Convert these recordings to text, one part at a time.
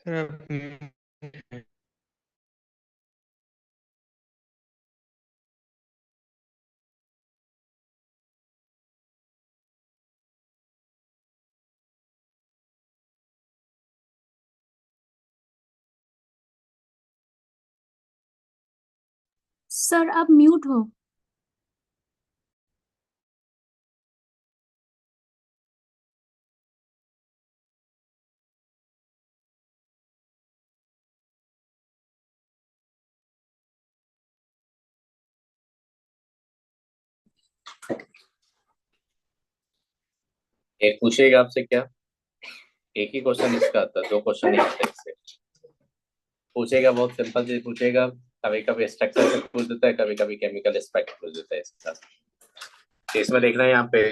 Sir आप sir आप mute हो। एक पूछेगा आपसे क्या? एक ही क्वेश्चन इसका आता है, दो क्वेश्चन नहीं आते इससे। पूछेगा, बहुत सिंपल चीज पूछेगा। कभी कभी स्ट्रक्चर से पूछ देता है, कभी कभी केमिकल एस्पेक्ट पूछ देता है इसका। तो इसमें देखना है यहाँ पे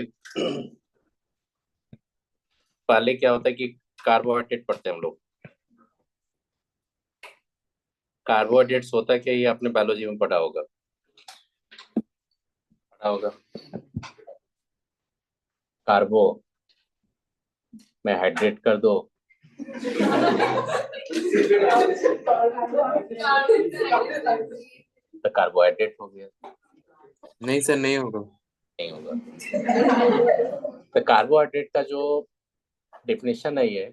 पहले क्या होता है कि कार्बोहाइड्रेट पढ़ते हैं हम लोग। कार्बोहाइड्रेट्स होता है क्या, ये आपने बायोलॉजी में पढ़ा होगा। पढ़ा होगा। कार्बो में हाइड्रेट कर दो तो कार्बोहाइड्रेट हो गया। नहीं सर, नहीं होगा। नहीं होगा। तो कार्बोहाइड्रेट का जो डेफिनेशन है ये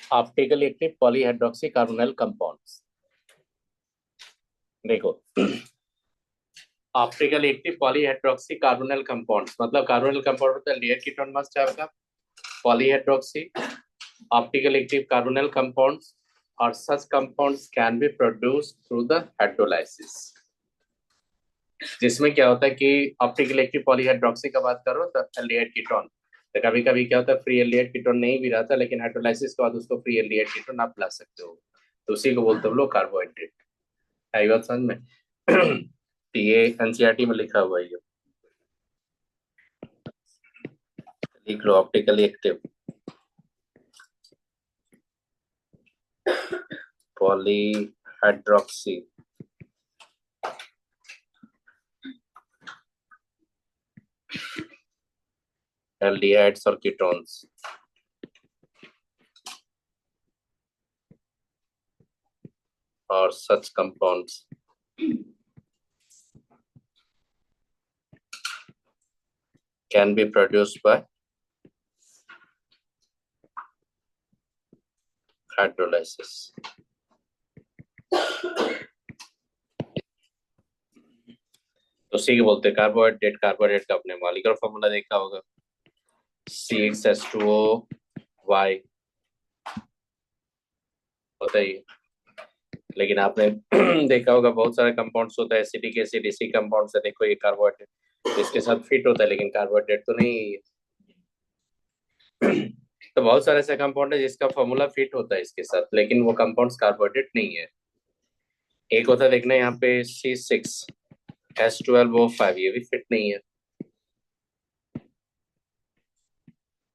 optically active polyhydroxy carbonyl compounds. देखो, optical active polyhydroxy carbonyl compounds मतलब कार्बोनिल कंपाउंड होता है लेयर कीटोन मस्ट है आपका। Polyhydroxy optical active carbonyl compounds और such compounds can be produce through the hydrolysis. जिसमें क्या होता है कि ऑप्टिकल एक्टिव पॉलीहाइड्रोक्सी का बात करो तो एल्डिहाइड कीटोन। तो कभी कभी क्या होता है फ्री एल्डिहाइड कीटोन नहीं भी रहता, लेकिन हाइड्रोलाइसिस के बाद उसको फ्री एल्डिहाइड कीटोन आप ला सकते हो। तो उसी को बोलते हैं हम लोग कार्बोहाइड्रेट। आई बात समझ में? तो ये एनसीईआरटी में लिखा हुआ है ये। लिख लो ऑप्टिकली एक्टिव पॉलीहाइड्रोक्सी एल्डिहाइड्स और कीटोन्स और such compounds can be produced by hydrolysis. तो उसी के बोलते हैं कार्बोहाइड्रेट। कार्बोहाइड्रेट का अपने मॉलिक्यूलर फॉर्मूला देखा होगा, CH2O होता ही है। लेकिन आपने देखा होगा बहुत सारे कंपाउंड्स होता है, एसिडिक एसिड इसी कंपाउंड से। देखो ये कार्बोहाइड्रेट इसके साथ फिट होता है, लेकिन कार्बोहाइड्रेट तो नहीं है ये। तो बहुत सारे ऐसे कंपाउंड है जिसका फॉर्मूला फिट होता है इसके साथ, लेकिन वो कंपाउंड्स कार्बोहाइड्रेट नहीं है। एक होता है, देखना यहाँ पे C6H12O5, ये भी फिट नहीं है।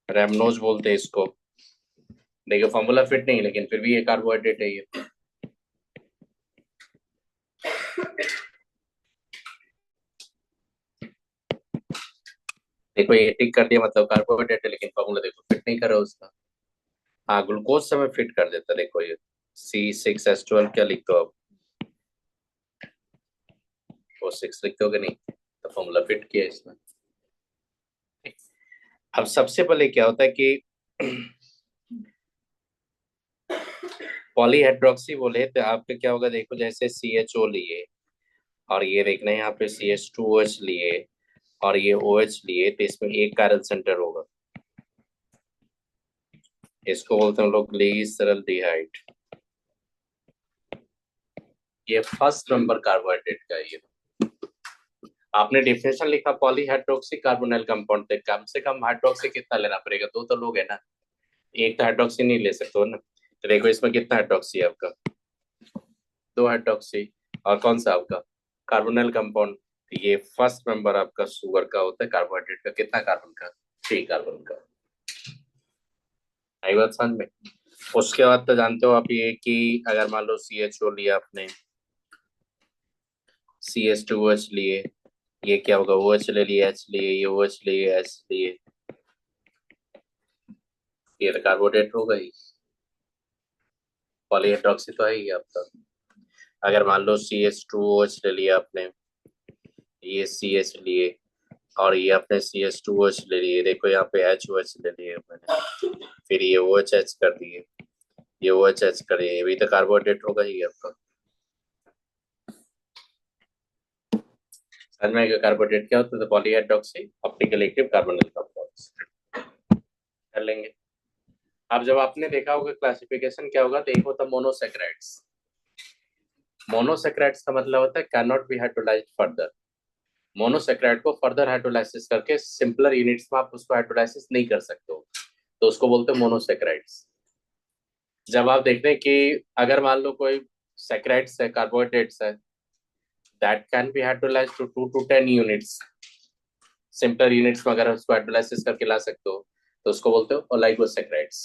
रेमनोज बोलते हैं इसको। देखो फॉर्मूला फिट नहीं, लेकिन फिर भी ये कार्बोहाइड्रेट है ये। देखो ये टिक कर दिया मतलब कार्बोहाइड्रेट है, लेकिन फॉर्मूला देखो फिट नहीं करा उसका। हाँ, ग्लूकोज से मैं फिट कर देता। देखो ये C6H12 क्या लिखते हो आप? वो 6 लिखते हो कि नहीं? तो फॉर्मूला फिट किया इसमें। अब सबसे पहले क्या होता है कि पॉलीहाइड्रोक्सी बोले तो आपका क्या होगा, देखो जैसे CHO लिए और ये देखना है यहाँ पे CH2OH लिए और ये OH लिए, तो इसमें एक कार्बन सेंटर होगा। इसको बोलते हैं हम लोग ग्लिसरल्डिहाइड। ये फर्स्ट नंबर कार्बोहाइड्रेट का है ये। आपने डिफिनेशन लिखा पॉलीहाइड्रोक्सी कार्बोनिल कंपाउंड, तो कम से कम हाइड्रोक्सी कितना लेना पड़ेगा? दो तो लोग है ना, एक तो हाइड्रोक्सी नहीं ले सकते हो ना। तो देखो इसमें कितना हाइड्रोक्सी है आपका? दो हाइड्रोक्सी। और कौन सा आपका कार्बोनिल कंपाउंड? ये फर्स्ट नंबर आपका शुगर का होता है, कार्बोहाइड्रेट का कितना कार्बन का? 3 कार्बन का। आई बात समझ में? उसके बाद तो जानते हो आप ये कि अगर मान लो CHO लिया आपने, CH2OH लिए, ये क्या होगा? OH ले लिए, H लिए, ये OH लिए, H लिए, ये तो कार्बोहाइड्रेट हो गई। पॉलीहाइड्रोक्सी तो है ही आपका। अगर मान लो CH2OH ले लिया आपने, ये CH लिए, और ये आपने CH2OH ले लिए, देखो यहाँ पे HOH ले लिए मैंने, फिर ये OH कर दिए, ये OH कर दिए, ये भी तो कार्बोहाइड्रेट होगा ही आपका। समझ में आएगा कार्बोहाइड्रेट क्या होता है? तो polyhydroxy optical active carbonyl compounds कर लेंगे। अब जब आपने देखा होगा क्लासिफिकेशन क्या होगा, तो एक होता मोनोसेक्राइड्स। मोनोसेक्राइड्स का मतलब होता है can not B hydrolysed further. Monosaccharide को फर्दर हाइड्रोलाइसिस करके सिंपलर यूनिट्स में आप उसको हाइड्रोलाइसिस नहीं कर सकते हो, तो उसको बोलते हैं मोनोसेक्राइड्स। जब आप देखते हैं कि अगर मान लो कोई सेक्राइड्स है, कार्बोहाइड्रेट्स है, that can be hydrolysed to 2 to 10 units, simpler units में अगर उसको हाइड्रोलाइसिस करके ला सकते हो तो उसको बोलते हो ओलिगोसेक्राइड्स।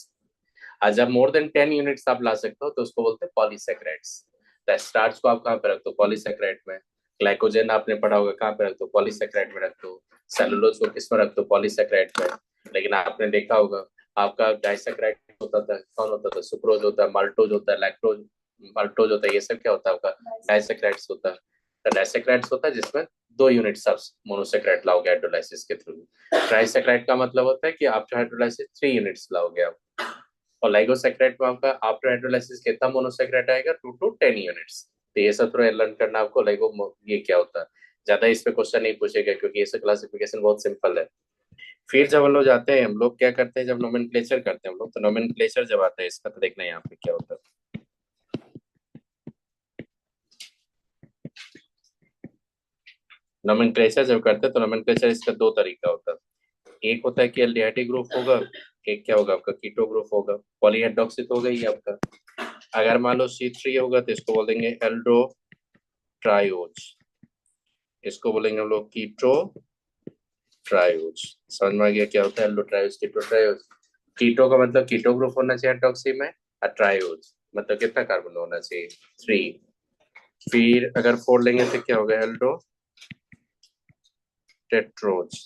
और जब मोर देन 10 यूनिट्स आप ला सकते हो तो उसको बोलते हैं पॉलीसेक्राइड्स। स्टार्च को आप कहाँ पे रखते हो? पॉलीसेक्राइड में। ग्लाइकोजन आपने पढ़ा होगा, कहाँ पे रखते हो? पॉलीसेक्राइड में रखते हो। सेलुलोज को किस में रखते हो? पॉलीसेक्राइड में। लेकिन आपने देखा होगा आपका डाइसेक्राइड होता था, कौन होता था? सुक्रोज होता है, माल्टोज होता है, लैक्टोज, माल्टोज होता है, ये सब क्या होता है आपका? डाइसेक्राइड्स होता है। तो डाइसेक्राइड्स होता है जिसमें 2 यूनिट्स आप मोनोसेक्राइड लाओगे हाइड्रोलाइसिस के थ्रू। ट्राइसेक्राइड का मतलब होता है कि आफ्टर हाइड्रोलाइसिस 3 यूनिट्स लाओगे आप। और लाइगोसेक्राइड में आपका आफ्टर हाइड्रोलाइसिस कितना मोनोसेक्राइड आएगा? 2 to 10 यूनिट्स। तो ये सब थोड़ा लर्न करना आपको, लाइगो ये क्या होता है। ज्यादा इस पे क्वेश्चन नहीं पूछेगा क्योंकि ये क्लासिफिकेशन बहुत सिंपल है। फिर जब हम लोग जाते हैं, हम लोग क्या करते हैं, जब नोमेनक्लेचर करते हैं हम लोग, तो नोमेनक्लेचर जब आता है इसका, तो देखना है यहाँ पे क्या होता है। नोमेनक्लेचर जब करते हैं तो नोमेनक्लेचर इसका 2 तरीका होता है। एक होता है कि एल्डिहाइड ग्रुप होगा, एक क्या होगा आपका? कीटो ग्रुप होगा। पॉलीहाइड्रोक्सी तो हो गई आपका। अगर मान लो C3 होगा तो इसको बोलेंगे एल्डो ट्रायोज, इसको बोलेंगे हम लोग कीटो ट्रायोज। समझ में आ गया क्या होता है एल्डो ट्रायोज, कीटो ट्रायोज? कीटो का मतलब कीटो ग्रुप होना चाहिए हाइड्रोक्सी में, और ट्रायोज मतलब कितना कार्बन होना चाहिए? 3। फिर अगर 4 लेंगे तो क्या होगा? एल्डो टेट्रोज,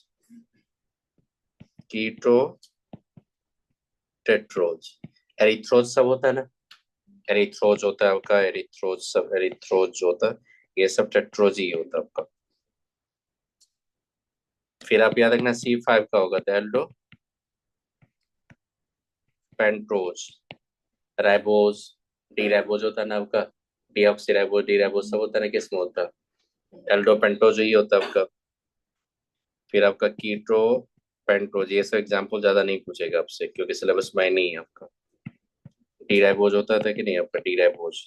कीटो टेट्रोज। एरिथ्रोज सब होता है ना, एरिथ्रोज होता है आपका, एरिथ्रोज सब, एरिथ्रोज होता है, ये सब टेट्रोज ही होता है आपका। फिर आप याद रखना C5 का होगा तो एल्डो पेंट्रोज, राइबोज, डी राइबोज होता है ना आपका, डीऑक्सी राइबोज, डी राइबोज सब होता है ना, किसमें होता है? एल्डो पेंटोज ही होता है आपका। फिर आपका कीटो पेंटोज, ये सब एग्जाम्पल ज्यादा नहीं पूछेगा आपसे क्योंकि सिलेबस में नहीं है आपका। डी राइबोज होता था कि नहीं आपका? डी राइबोज,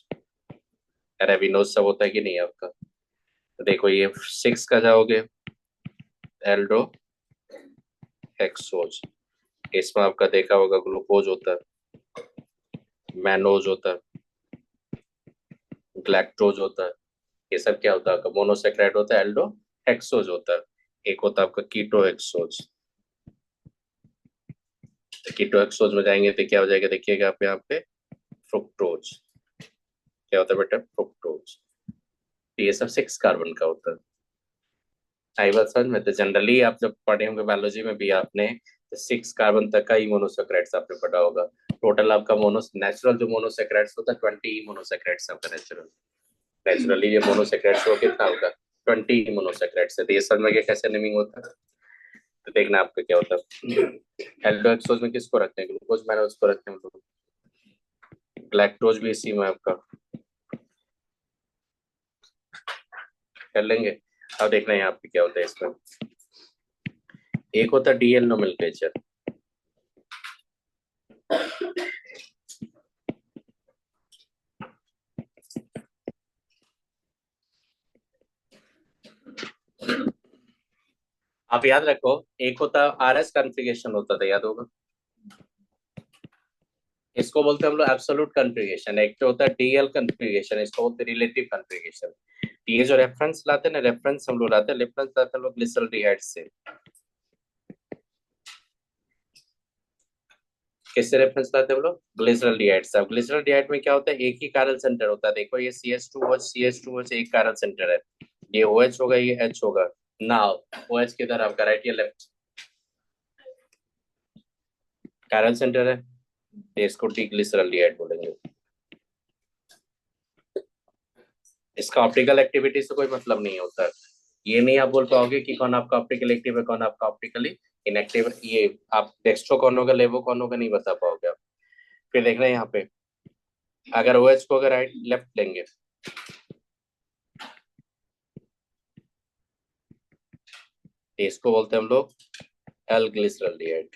रेविनोज सब होता है कि नहीं आपका? तो देखो ये 6 का जाओगे, एल्डो हेक्सोज, इसमें आपका देखा होगा ग्लूकोज होता है, मैनोज होता है, ग्लैक्टोज होता है, ये सब क्या होता है आपका? मोनोसेक्राइड होता है, एल्डो हेक्सोज होता है। एक होता है आपका कीटो हेक्सोज। कीटो हेक्सोज में जाएंगे तो क्या हो जाएगा? देखिएगा आप यहाँ पे फ्रुक्टोज, क्या होता है बेटा? फ्रुक्टोज। तो ये सब 6 कार्बन का होता है। आई बात समझ में? तो जनरली आप जब पढ़े होंगे बायोलॉजी में भी आपने, तो 6 कार्बन तक का ही मोनोसेक्राइड्स आपने पढ़ा होगा। टोटल आपका मोनो नेचुरल जो मोनोसेक्राइड्स होता है 20 मोनोसेक्राइड्स आपका नेचुरल। नेचुरली ये मोनोसेक्राइड्स वो कितना होगा? 20 मोनोसेक्राइड्स है। तो ये समझ में गया कैसे नेमिंग होता है। तो देखना आपका क्या होता है। एल्डोक्सोज में किसको रखते हैं? ग्लूकोज मैनोज को रखते हैं हम लोग। ग्लैक्टोज भी इसी में आपका कर लेंगे। अब देखना है यहाँ पे क्या होता है इसमें। एक होता है डीएल नोमेनक्लेचर। आप याद रखो, एक होता आरएस कॉन्फ़िगरेशन होता था, याद होगा। इसको बोलते हैं हम लोग एब्सोल्यूट कॉन्फ़िगरेशन। एक तो होता है डीएल कॉन्फ़िगरेशन, इसको बोलते हैं रिलेटिव कॉन्फ़िगरेशन। ये जो रेफरेंस लाते हैं ना, रेफरेंस हम लोग लाते हैं, रेफरेंस लाते हैं लोग ग्लिसरॉल्डिहाइड से। किससे रेफरेंस लाते हैं हम लोग? ग्लिसरॉल्डिहाइड से। अब ग्लिसरॉल्डिहाइड में क्या होता है? एक ही कारल सेंटर होता है। देखो ये CH2OH एक कारल सेंटर है, ये OH होगा, ये H होगा। नाउ OH किधर आपका? राइट या लेफ्ट? कारल सेंटर है, इसको डी ग्लिसरॉल्डिहाइड बोलेंगे। इसका ऑप्टिकल एक्टिविटी से कोई मतलब नहीं होता। ये नहीं आप बोल पाओगे कि कौन आपका ऑप्टिकल एक्टिव है, कौन आपका ऑप्टिकली इनएक्टिव है। ये आप डेक्स्ट्रो कौन होगा, लेवो कौन होगा, नहीं बता पाओगे आप। फिर देख रहे हैं यहाँ पे, अगर ओएच को अगर राइट लेफ्ट लेंगे, तो इसको बोलते हैं हम लोग एल ग्लिसरॉल्डिहाइड।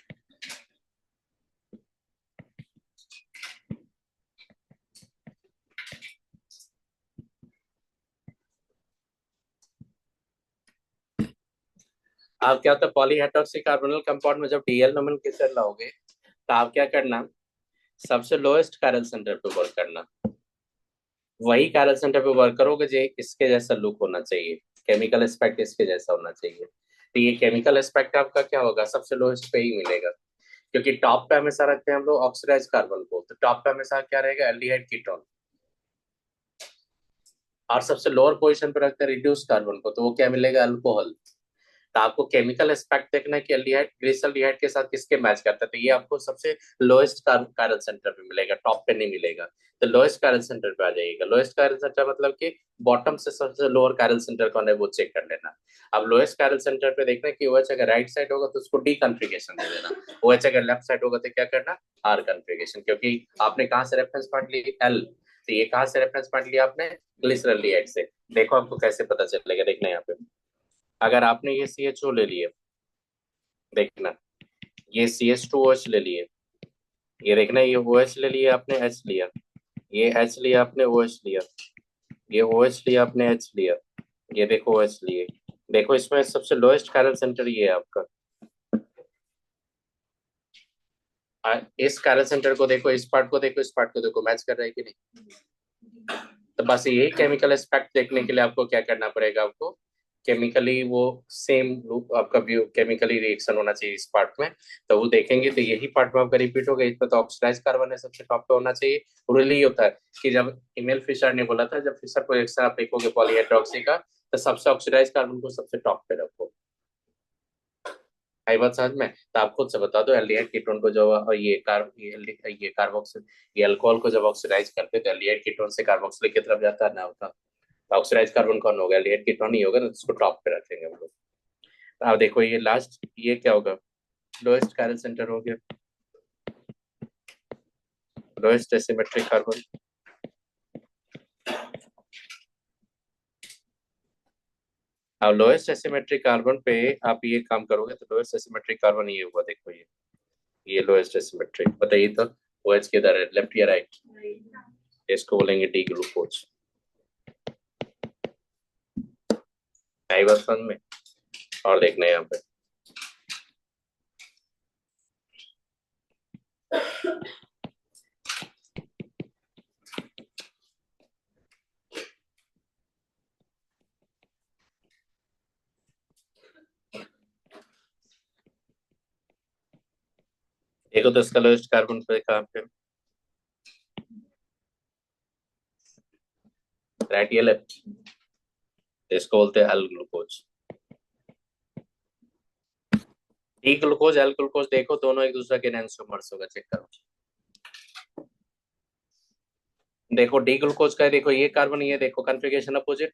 आप क्या होता है, पॉलीहाइड्रोक्सी कार्बोनिल कंपाउंड में जब डीएल नोमेनक्लेचर लाओगे, तो आप क्या करना, सबसे लोएस्ट कैरल सेंटर पे वर्क करना। वही कैरल सेंटर पे वर्क करोगे जो इसके जैसा लुक होना चाहिए, केमिकल एस्पेक्ट इसके जैसा होना चाहिए। तो ये केमिकल एस्पेक्ट आपका क्या होगा, सबसे लोएस्ट पे ही मिलेगा। क्योंकि टॉप पे हमेशा रखते हैं हम लोग ऑक्सीडाइज कार्बन को, तो टॉप पे हमेशा क्या रहेगा, एल्डिहाइड कीटोन। और सबसे लोअर पोजीशन पे रखते हैं रिड्यूस कार्बन को, तो वो क्या मिलेगा, अल्कोहल। तो आपको केमिकल एस्पेक्ट देखना है कि एल्डिहाइड ग्लिसरॉल्डिहाइड के साथ किसके मैच करता है, तो ये आपको सबसे लोएस्ट कैरल सेंटर पे मिलेगा, टॉप पे नहीं मिलेगा। तो लोएस्ट कैरल सेंटर पे आ जाइएगा। लोएस्ट कैरल सेंटर मतलब कि बॉटम से सबसे लोअर कैरल सेंटर कौन है वो चेक कर लेना। अब लोएस्ट कैरल सेंटर पे देखना कि OH अगर राइट साइड होगा तो उसको डी कन्फिगरेशन दे देना, OH अगर लेफ्ट साइड होगा तो क्या करना, आर कन्फिगरेशन। क्योंकि आपने कहाँ से रेफरेंस पॉइंट ली, एल, तो ये कहाँ से रेफरेंस पॉइंट लिया आपने, ग्लिसरॉल्डिहाइड से। देखो आपको कैसे पता चलेगा, देखना यहाँ पे, अगर आपने ये CHO ले लिए, देखना ये CH2OH ले लिए, ये देखना ये OH ले लिए आपने, H लिया, ये H लिया आपने, OH लिया, ये OH लिया आपने, H लिया, ये देखो OH लिए। देखो इसमें सबसे लोएस्ट कैरल सेंटर ये है आपका। इस कैरल सेंटर को देखो, इस पार्ट को देखो, इस पार्ट को देखो, मैच कर रहा है कि नहीं। तो बस यही केमिकल एस्पेक्ट देखने के लिए आपको क्या करना पड़ेगा, आपको केमिकली वो सेम लूप आपका व्यू केमिकली रिएक्शन होना चाहिए इस पार्ट में। तो वो देखेंगे तो यही पार्ट में आपका रिपीट होगा। इसमें तो ऑक्सीडाइज कार्बन है सबसे टॉप पे होना चाहिए। और यही होता है कि जब इमेल फिशर ने बोला था, जब फिशर को रिएक्शन आप देखोगे पॉलीहाइड्रोक्सी का, तो सबसे ऑक्सीडाइज कार्बन को सबसे टॉप पे रखो। आई बात समझ में। तो आप खुद से बता दो, एल्डिहाइड कीटोन को जो ये कार्बोक्सिल, ये अल्कोहल को जब ऑक्सीडाइज करते हैं तो एल्डिहाइड कीटोन से कार्बोक्सिलिक की तरफ जाता है ना, होता ऑक्सीडाइज कार्बन कौन होगा, एल्डिहाइड कीटोन ही होगा ना, तो उसको टॉप पे रखेंगे हम लोग। अब देखो ये लास्ट, ये क्या होगा, लोएस्ट कैरल सेंटर हो गया, लोएस्ट एसिमेट्रिक कार्बन। अब लोएस्ट एसिमेट्रिक कार्बन पे आप ये काम करोगे तो लोएस्ट एसिमेट्रिक कार्बन ये हुआ, देखो ये लोएस्ट एसिमेट्रिक, बताइए तो OH किधर है, लेफ्ट या राइट। इसको बोलेंगे डी ग्लूकोज। आई बात समझ में। और देखना है यहाँ पे, देखो तो इसका लोएस्ट कार्बन पे कहाँ पे, राइट या लेफ्ट। इसको बोलते हैं L glucose. D glucose L glucose देखो दोनों एक दूसरे के एनेंटियोमर्स होगा, चेक करो। देखो डी ग्लूकोज का है, देखो ये कार्बन, ये देखो कन्फिगरेशन अपोजिट,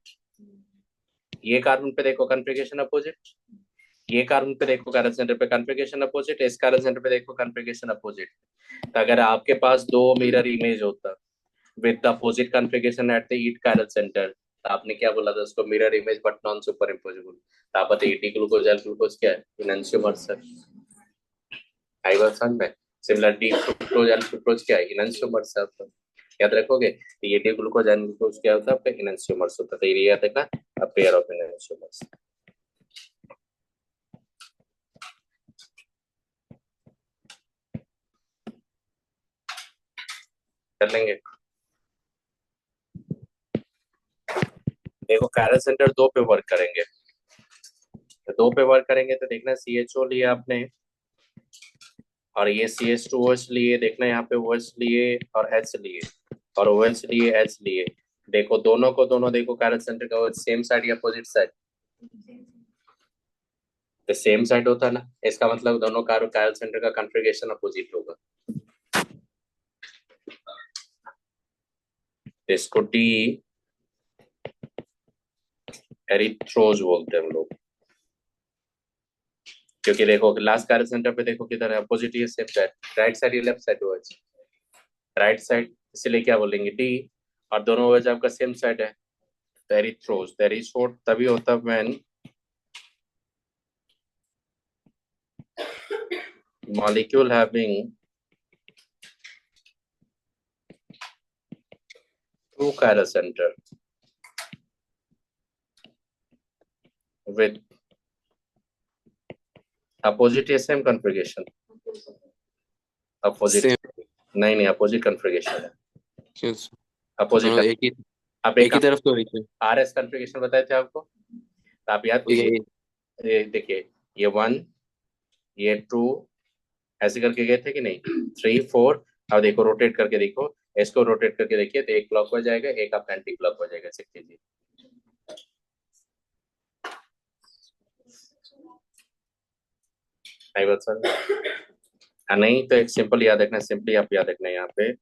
ये कार्बन पे देखो कन्फिगरेशन अपोजिट, ये कार्बन पे देखो कैरल सेंटर पे कन्फिगरेशन अपोजिट, इस कैरल सेंटर पे देखो कन्फिगरेशन अपोजिट। तो अगर आपके पास दो मिरर इमेज होता with the opposite configuration at the eight chiral centre, तो आपने क्या बोला था उसको, mirror image but non superimposable. तो आप बताइए डी ग्लूकोज एल ग्लूकोज क्या है, इनएंशियोमर्स है। आई बात समझ में। Similar D fructose L fructose क्या है, इनएंशियोमर्स है आपका। याद रखोगे तो ये डी ग्लूकोज एल ग्लूकोज क्या होता है आपका, इनएंशियोमर्स होता है। तो ये याद रखना, अ पेयर ऑफ इनएंशियोमर्स। कर लेंगे। देखो कैरल सेंटर दो पे वर्क करेंगे, तो दो पे वर्क करेंगे तो देखना CHO लिया आपने, और ये CH2OH लिए, देखना यहाँ पे OH लिए और H लिए, और OH लिए H लिए। देखो दोनों को दोनों देखो कैरल सेंटर का सेम साइड या अपोजिट साइड, तो सेम साइड होता है ना, इसका मतलब दोनों कैरल सेंटर का कॉन्फ़िगरेशन अपोजिट होगा। इसको डी एरिथ्रोज बोलते हैं हम लोग, क्योंकि देखो लास्ट कार्य सेंटर पे देखो किधर है, अपोजिट ही सेम साइड, राइट साइड या लेफ्ट साइड हो, राइट साइड, इसलिए क्या बोलेंगे डी, और दोनों वेज आपका सेम साइड है, एरिथ्रोज, एरिथ्रोज तभी होता है when molecule having two chiral center with opposite या same configuration, अपोजिट, सेम। नहीं नहीं अपोजिट कॉन्फ़िगरेशन है, अपोजिट। मतलब आप एक एक ही तरफ तो रही है। आर एस कॉन्फ़िगरेशन बताए थे आपको, तो आप याद कीजिए, ये ये देखिए, ये 1, ये 2, ऐसे करके गए थे कि नहीं, 3 4, अब देखो रोटेट करके देखो, इसको रोटेट करके देखिए तो एक क्लॉक हो जाएगा, एक आप एंटी क्लॉक हो जाएगा, चेक कीजिए। नहीं बात सर, नहीं तो एक सिंपल याद रखना, सिंपली आप याद रखना यहाँ पे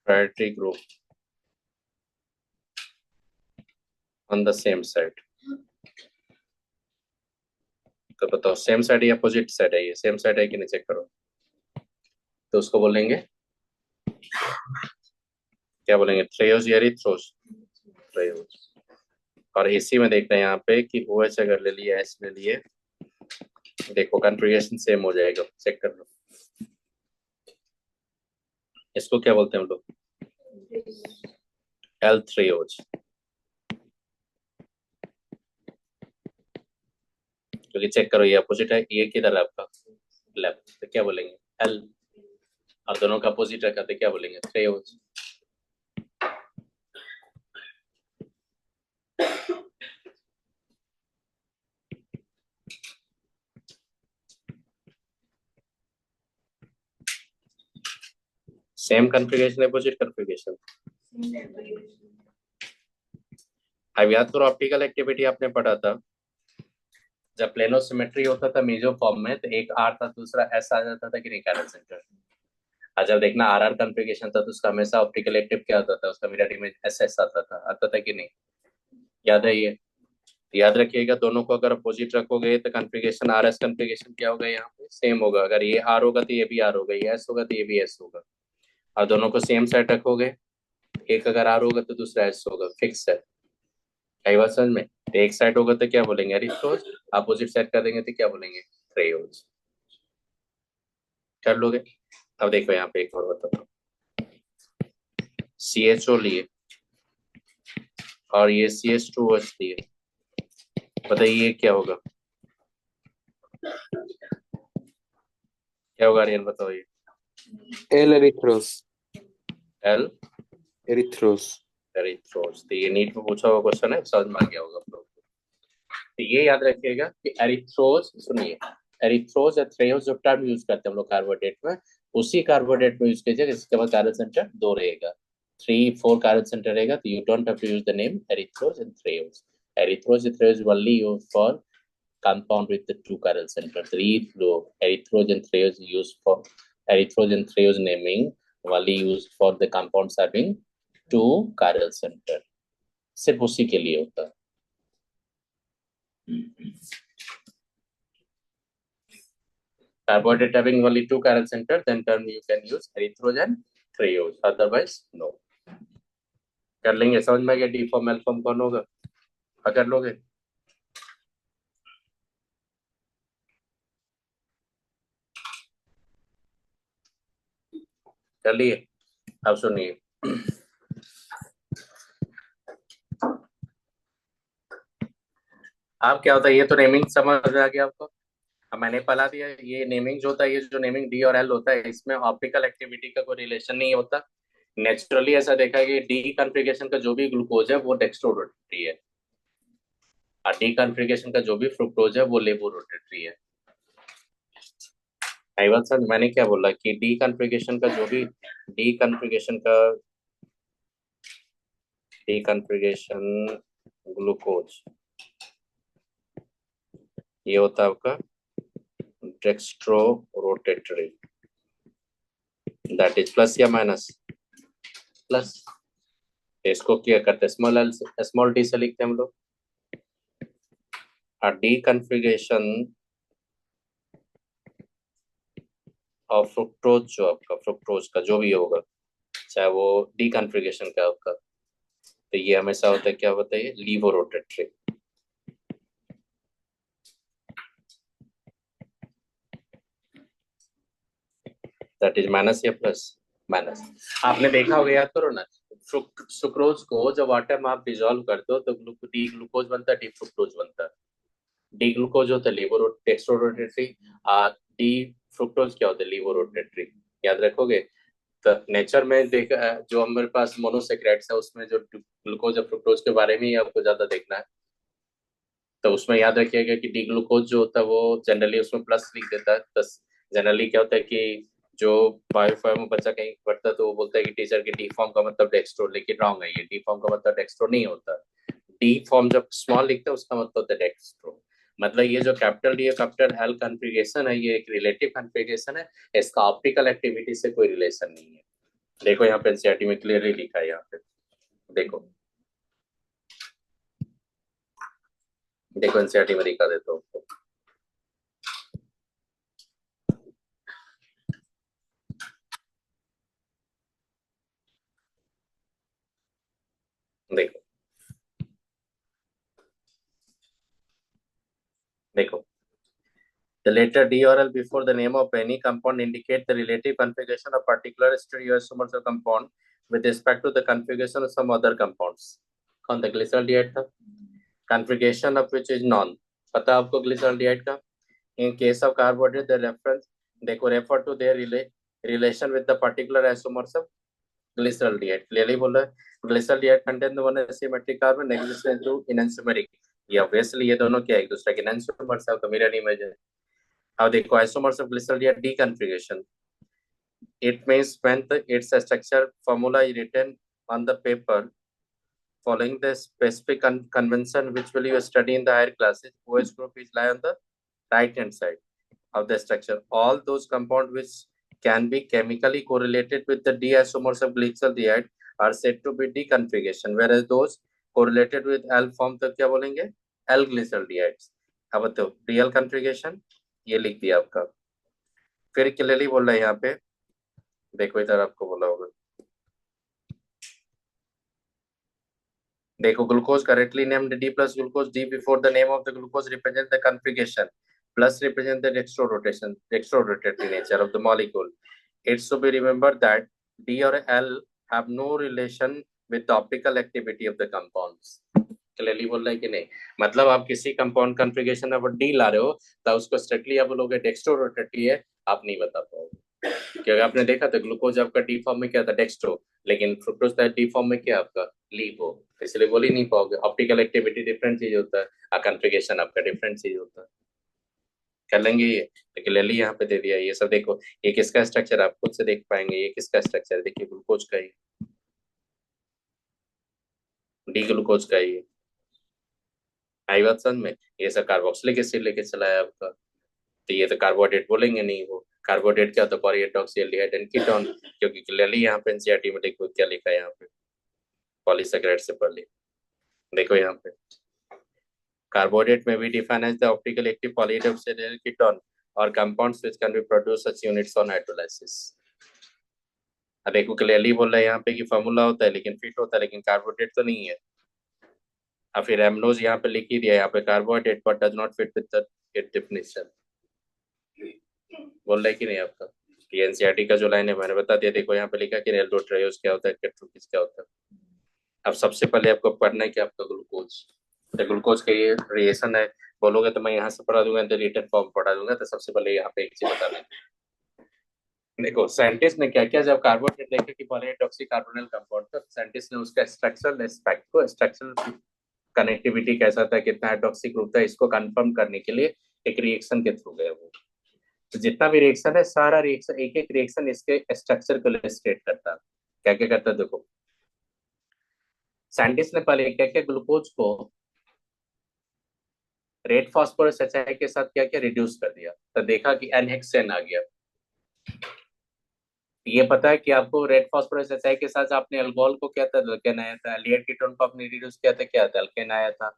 priority group on the same side, तो बताओ सेम साइड है या अपोजिट साइड है, ये सेम साइड है कि नहीं, चेक करो, तो उसको बोलेंगे, क्या बोलेंगे, ट्रेयोस या एरिथ्रोस, ट्रेयोस। और इसी में देखते हैं यहाँ पे कि ओ एच अगर ले लिए, एच ले लिए, देखो कॉन्फ़िगरेशन सेम हो जाएगा, चेक कर लो, इसको क्या बोलते हैं हम लोग, एल थ्रेयोज, क्योंकि चेक करो ये अपोजिट है, ये किधर है आपका, लेफ्ट, तो क्या बोलेंगे एल, और दोनों का अपोजिट रखा तो क्या बोलेंगे threose. Same configuration, opposite configuration. अब याद करो ऑप्टिकल एक्टिविटी आपने पढ़ा था, जब प्लेनो सिमेट्री होता था मेजो फॉर्म में, तो एक आर था दूसरा एस आ जाता था कि नहीं कैरल सेंटर, और जब देखना आर आर कॉन्फ़िगरेशन था तो उसका हमेशा ऑप्टिकल एक्टिव क्या होता था, उसका मिरर इमेज एस एस आता था कि नहीं, याद है ये, याद रखिएगा दोनों को अगर अपोजिट रखोगे तो कॉन्फ़िगरेशन आर एस कॉन्फ़िगरेशन क्या होगा, यहाँ पे सेम होगा, अगर ये आर होगा तो ये भी आर होगा, ये एस होगा तो ये भी एस होगा, और दोनों को सेम साइड रखोगे, एक अगर आर होगा तो दूसरा एस होगा, फिक्स है, कई बात समझ में, तो एक साइड होगा तो क्या बोलेंगे एरिथ्रोज, अपोजिट साइड कर देंगे तो क्या बोलेंगे ट्रेयोज, कर लोगे। अब देखो यहाँ पे एक और बताता हूँ, सी एच ओ लिए और ये सी एच टू एच लिए, बताइए क्या होगा, क्या होगा आर्यन बताओ ये, L erythrose. L erythrose. Erythrose, तो ये नीट में पूछा हुआ क्वेश्चन है, समझ में आ गया होगा आप लोग को। तो ये याद रखिएगा कि एरिथ्रोज, सुनिए, एरिथ्रोज या थ्रेयोज जो टर्म यूज करते हैं हम लोग कार्बोहाइड्रेट में, उसी कार्बोहाइड्रेट में यूज कीजिए जिसके बाद कार्बन सेंटर 2 रहेगा, 3 4 कार्बन सेंटर रहेगा, तो you don't have to use the name erythrose and threose, erythrose and threoz only used for compound with the 2 chiral center, erythroid and threoz used for erythroid and threoz naming only used for the compounds having 2 chiral center, सिर्फ उसी के लिए होता है। Carbohydrate having only 2 chiral center, then term you can use erythroid and threoz, otherwise no। कर लेंगे, समझ में आ गया डी फॉर्म एल फॉर्म कौन होगा, कर लोगे, कर लिए। अब सुनिए, आप क्या होता है, ये तो नेमिंग समझ में आ गया आपको, अब मैंने पढ़ा दिया, ये नेमिंग जो होता है, ये जो नेमिंग डी और एल होता है, इसमें ऑप्टिकल एक्टिविटी का कोई रिलेशन नहीं होता, नेचुरली ऐसा देखा है कि डी कॉन्फ़िगरेशन का जो भी ग्लूकोज है वो डेक्स्ट्रो रोटेटरी है, और डी कॉन्फ़िगरेशन का जो भी फ्रुक्टोज है वो लेवो रोटेटरी है। आई बात सर, मैंने क्या बोला कि डी कॉन्फ़िगरेशन का जो भी, डी कॉन्फ़िगरेशन का, डी कॉन्फ़िगरेशन ग्लूकोज, ये होता है आपका dextrorotatory, that is plus या माइनस, प्लस। इसको क्या करते हैं, स्मॉल एल स्मॉल डी से लिखते हैं हम लोग। डी कन्फिगरेशन और फ्रुक्टोज, जो आपका फ्रुक्टोज का जो भी होगा, चाहे वो डी कन्फिगरेशन का आपका, तो ये हमेशा होता है, क्या होता है, levorotatory. That is minus या प्लस, माइनस। आपने देखा होगा, याद करो ना, सुक्रोज को जब वाटर में आप डिजोल्व करते हो तो डी ग्लूकोज बनता है, डी फ्रुक्टोज बनता है। डी ग्लूकोज होता है लीवो डेक्स्ट्रो रोटेटरी, डी फ्रुक्टोज क्या होता है, लीवो रोटेटरी। याद रखोगे। तो नेचर में देखा, जो हमारे पास मोनोसेक्राइड्स है उसमें जो ग्लूकोज और फ्रुक्टोज के बारे में ही आपको ज्यादा देखना है। तो उसमें याद रखिएगा कि डी ग्लूकोज जो होता है वो जनरली उसमें प्लस लिख देता है। तो जनरली क्या होता है कि जो बायोफॉर्म में बच्चा कहीं पढ़ता है तो वो बोलता है कि टीचर की डी फॉर्म का मतलब डेक्स्ट्रो, लेकिन रॉन्ग है, ये डी फॉर्म का मतलब डेक्स्ट्रो नहीं होता। डी फॉर्म जब स्मॉल लिखते हैं उसका मतलब होता है डेक्स्ट्रो। मतलब ये जो capital D capital L configuration है, ये एक रिलेटिव कॉन्फ़िगरेशन है, इसका ऑप्टिकल एक्टिविटी से कोई रिलेशन नहीं है। देखो यहाँ पे एनसीईआरटी में क्लियरली लिखा है, यहाँ पे देखो, देखो एनसीईआरटी में दिखा देता हूँ। देखो, देखो, the letter D or L before the name of any compound indicate the relative configuration of particular stereoisomers of compound with respect to the configuration of some other compounds. कौन था, ग्लिसरॉल्डिहाइड था, configuration of which is non। पता आपको glyceraldehyde का। In case of carbohydrate, the reference, देखो, refer to their relation with the particular isomers of glyceraldehyde। clearly बोल रहा है, glyceraldehyde contain the one asymmetric carbon existing through enantiomeric। ये obviously ये दोनों क्या है, एक दूसरे के enantiomers है, तो mirror image है। अब देखो, isomers of glyceraldehyde D configuration, it means when its structure formula is written on the paper following the specific convention which will you study in the higher classes, OH group is lie on the right hand side of the structure. All those compounds which can be chemically correlated with the D isomers of glyceraldehyde are said to be D configuration, whereas those correlated with L form तक क्या बोलेंगे, L glyceraldehydes। अब बताओ real configuration ये लिख दिया आपका। फिर क्लियरली बोल रहा है यहाँ पे, देखो इधर आपको बोला होगा, देखो, glucose correctly named D plus glucose, D before the name of the glucose represent the configuration, plus represent the dextrorotatory nature of the molecule. It should be remembered that D or L have no relation with the optical activity of the compounds। Clearly बोल रहा है कि नहीं, मतलब आप किसी compound configuration में D ला रहे हो तो उसको स्ट्रिक्टली आप बोलोगे डेक्स्ट्रोरोटेटरी है, आप नहीं बता पाओगे। क्योंकि आपने देखा था ग्लूकोज आपका डी फॉर्म में क्या था, डेक्स्ट्रो, लेकिन फ्रुक्टोज था डी फॉर्म में क्या आपका, लीवो। इसलिए बोल ही नहीं पाओगे, ऑप्टिकल एक्टिविटी डिफरेंट चीज होता है और कॉन्फ़िगरेशन आपका डिफरेंट चीज होता है। कर लेंगे ये, तो क्लियरली यहाँ पे दे दिया ये सब। देखो ये किसका स्ट्रक्चर आप खुद से देख पाएंगे, ये किसका स्ट्रक्चर, देखिए ग्लूकोज का ही, डी ग्लूकोज का ही। आई बात समझ में, ये सब कार्बोक्सिलिक एसिड लेके चला है आपका, तो ये तो कार्बोहाइड्रेट बोलेंगे नहीं, वो कार्बोहाइड्रेट क्या होता है, पॉलीहेड्रोक्सी एंड कीटोन। क्योंकि क्लियरली यहाँ पे एनसीईआरटी में देखो क्या लिखा है, यहाँ पे पॉलीसेकेराइड से पहले देखो यहाँ पे, कार्बोहाइड्रेट में भी define as the optical active polyhydroxy and ketone और compounds which can be produce such units on hydrolysis. अब देखो क्लियरली बोल रहा है यहाँ पे कि फॉर्मूला होता है लेकिन फिट होता है, लेकिन कार्बोहाइड्रेट तो नहीं है। और फिर एमनोज यहाँ पे लिख ही दिया, यहाँ पे carbohydrate but does not fit with the definition. बोल रहा है कि नहीं आपका, एनसीईआरटी का जो लाइन है मैंने बता दिया। देखो यहाँ पे लिखा कि एल्डोट्रायोज क्या होता है, केट्रोकिस क्या होता है। अब सबसे पहले आपको पढ़ना है कि आपका ग्लूकोज, तो ग्लूकोज का ये रिएक्शन है, बोलोगे तो मैं यहाँ से पढ़ा दूंगा, तो रिटन फॉर्म पढ़ा दूंगा। तो सबसे पहले यहाँ पे एक चीज बता दें, देखो साइंटिस्ट ने क्या किया, जब कार्बोहाइड्रेट देखे कि पॉलीहाइड्रोक्सी कार्बोनिल कंपाउंड था, साइंटिस्ट ने उसका स्ट्रक्चरल एस्पेक्ट को, स्ट्रक्चरल कनेक्टिविटी कैसा था, कितना हाइड्रोक्सी ग्रुप था, इसको कंफर्म करने के लिए एक रिएक्शन के थ्रू गए वो। तो जितना भी रिएक्शन है, सारा रिएक्शन, एक एक रिएक्शन इसके स्ट्रक्चर को इलस्ट्रेट करता है। क्या क्या करता है देखो, साइंटिस्ट ने पहले क्या किया, ग्लूकोज को रेड फास्फोरस एचआई के साथ क्या किया, रिड्यूस कर दिया, तो देखा कि एनहेक्सेन आ गया। ये पता है कि आपको रेड फास्फोरस एसआई के साथ आपने अल्कोहल को क्या था, अल्केन आया था, एल्डिहाइड कीटोन को आपने रिड्यूस किया था, क्या था, अल्केन आया था।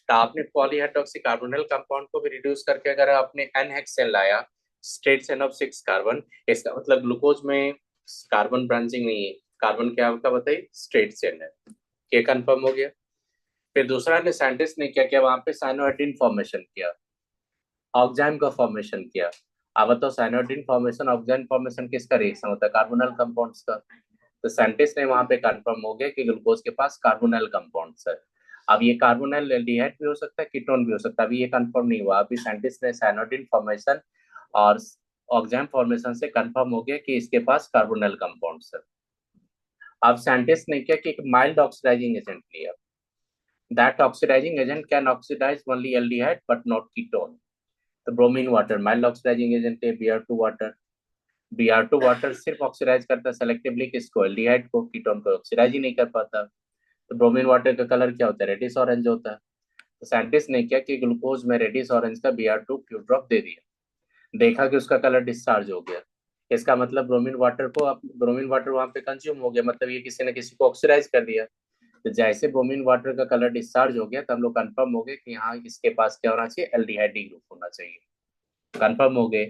तो आपने पॉलीहाइड्रोक्सी कार्बोनिल कंपाउंड को भी रिड्यूस करके अगर आपने एन हेक्सेन लाया, स्ट्रेट चेन ऑफ 6 कार्बन, इसका मतलब ग्लूकोज में कार्बन ब्रांचिंग नहीं है, कार्बन क्या आपका बताइए, स्ट्रेट चेन है। ये कंफर्म हो गया। फिर दूसरा ने साइंटिस्ट ने क्या किया, वहां पे साइनोएटिन फॉर्मेशन किया, ऑक्जाइम का फॉर्मेशन किया। अब बताओ साइनोएटिन फॉर्मेशन, ऑक्जाइम फॉर्मेशन किसका रिएक्शन होता है, कार्बोनल कंपाउंड्स का। तो साइंटिस्ट ने वहां पे कंफर्म हो गया कि ग्लूकोज के पास कार्बोनल कंपाउंड्स है। अब ये कार्बोनल एल्डिहाइड भी हो सकता है, कीटोन भी हो सकता है, अभी ये कंफर्म नहीं हुआ। अभी साइंटिस्ट ने साइनोटिन फॉर्मेशन और ऑक्जाइम फॉर्मेशन से कंफर्म हो गया कि इसके पास कार्बोनल कंपाउंड्स है। अब साइंटिस्ट ने क्या कि एक माइल्ड ऑक्सीडाइजिंग एजेंट लिया, that oxidising agent can oxidise only aldehyde but not ketone. तो bromine water mild oxidising agent है, Br2 वाटर। Br2 वाटर सिर्फ ऑक्सीडाइज करता है सेलेक्टिवली किसको, एल्डिहाइड को, कीटोन को ऑक्सीडाइज ही नहीं कर पाता। तो ब्रोमीन वाटर का कलर क्या होता है, रेडिश ऑरेंज होता है। तो साइंटिस्ट ने क्या कि ग्लूकोज में रेडिश ऑरेंज का Br2 क्यू ड्रॉप दे दिया, देखा कि उसका कलर डिस्चार्ज हो गया। इसका मतलब ब्रोमीन वाटर को, ब्रोमीन वाटर वहां पे कंज्यूम हो गया, मतलब ये किसी ने किसी को ऑक्सीडाइज कर दिया। तो जैसे ब्रोमीन वाटर का कलर डिस्चार्ज हो गया तो हम लोग कंफर्म हो गए कि हाँ इसके पास क्या होना चाहिए, एल्डिहाइड ग्रुप होना चाहिए। कंफर्म हो गए।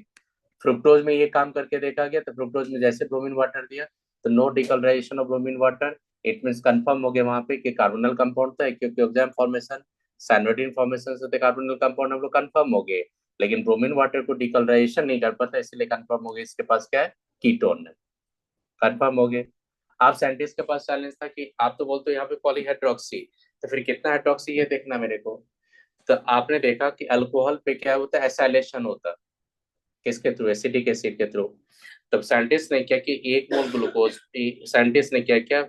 फ्रुक्टोज में ये काम करके देखा गया, तो फ्रुक्टोज में जैसे ब्रोमीन वाटर दिया तो no decolourisation of bromine water. It mean confirm हो गया वहां पे कि कार्बोनल कंपाउंड था, क्योंकि ऑक्जाइम फॉर्मेशन साइनोडिन फॉर्मेशन से कार्बोनल कंपाउंड हम लोग कंफर्म हो गए। लेकिन ब्रोमीन वाटर को डिकलराइजेशन नहीं कर पाता, इसलिए कंफर्म हो गया इसके पास क्या है, कीटोन है। कंफर्म हो गए। आप साइंटिस्ट के पास चैलेंज था कि आप तो बोलते हो यहाँ पे पॉलीहाइड्रोक्सी, तो फिर कितना हाइड्रोक्सी ये देखना मेरे को। तो आपने देखा कि अल्कोहल पे क्या होता है, एसाइलेशन होता है, किसके थ्रू, एसिटिक एसिड के थ्रू। तब साइंटिस्ट ने क्या कि 1 मोल ग्लूकोज, साइंटिस्ट ने क्या किया,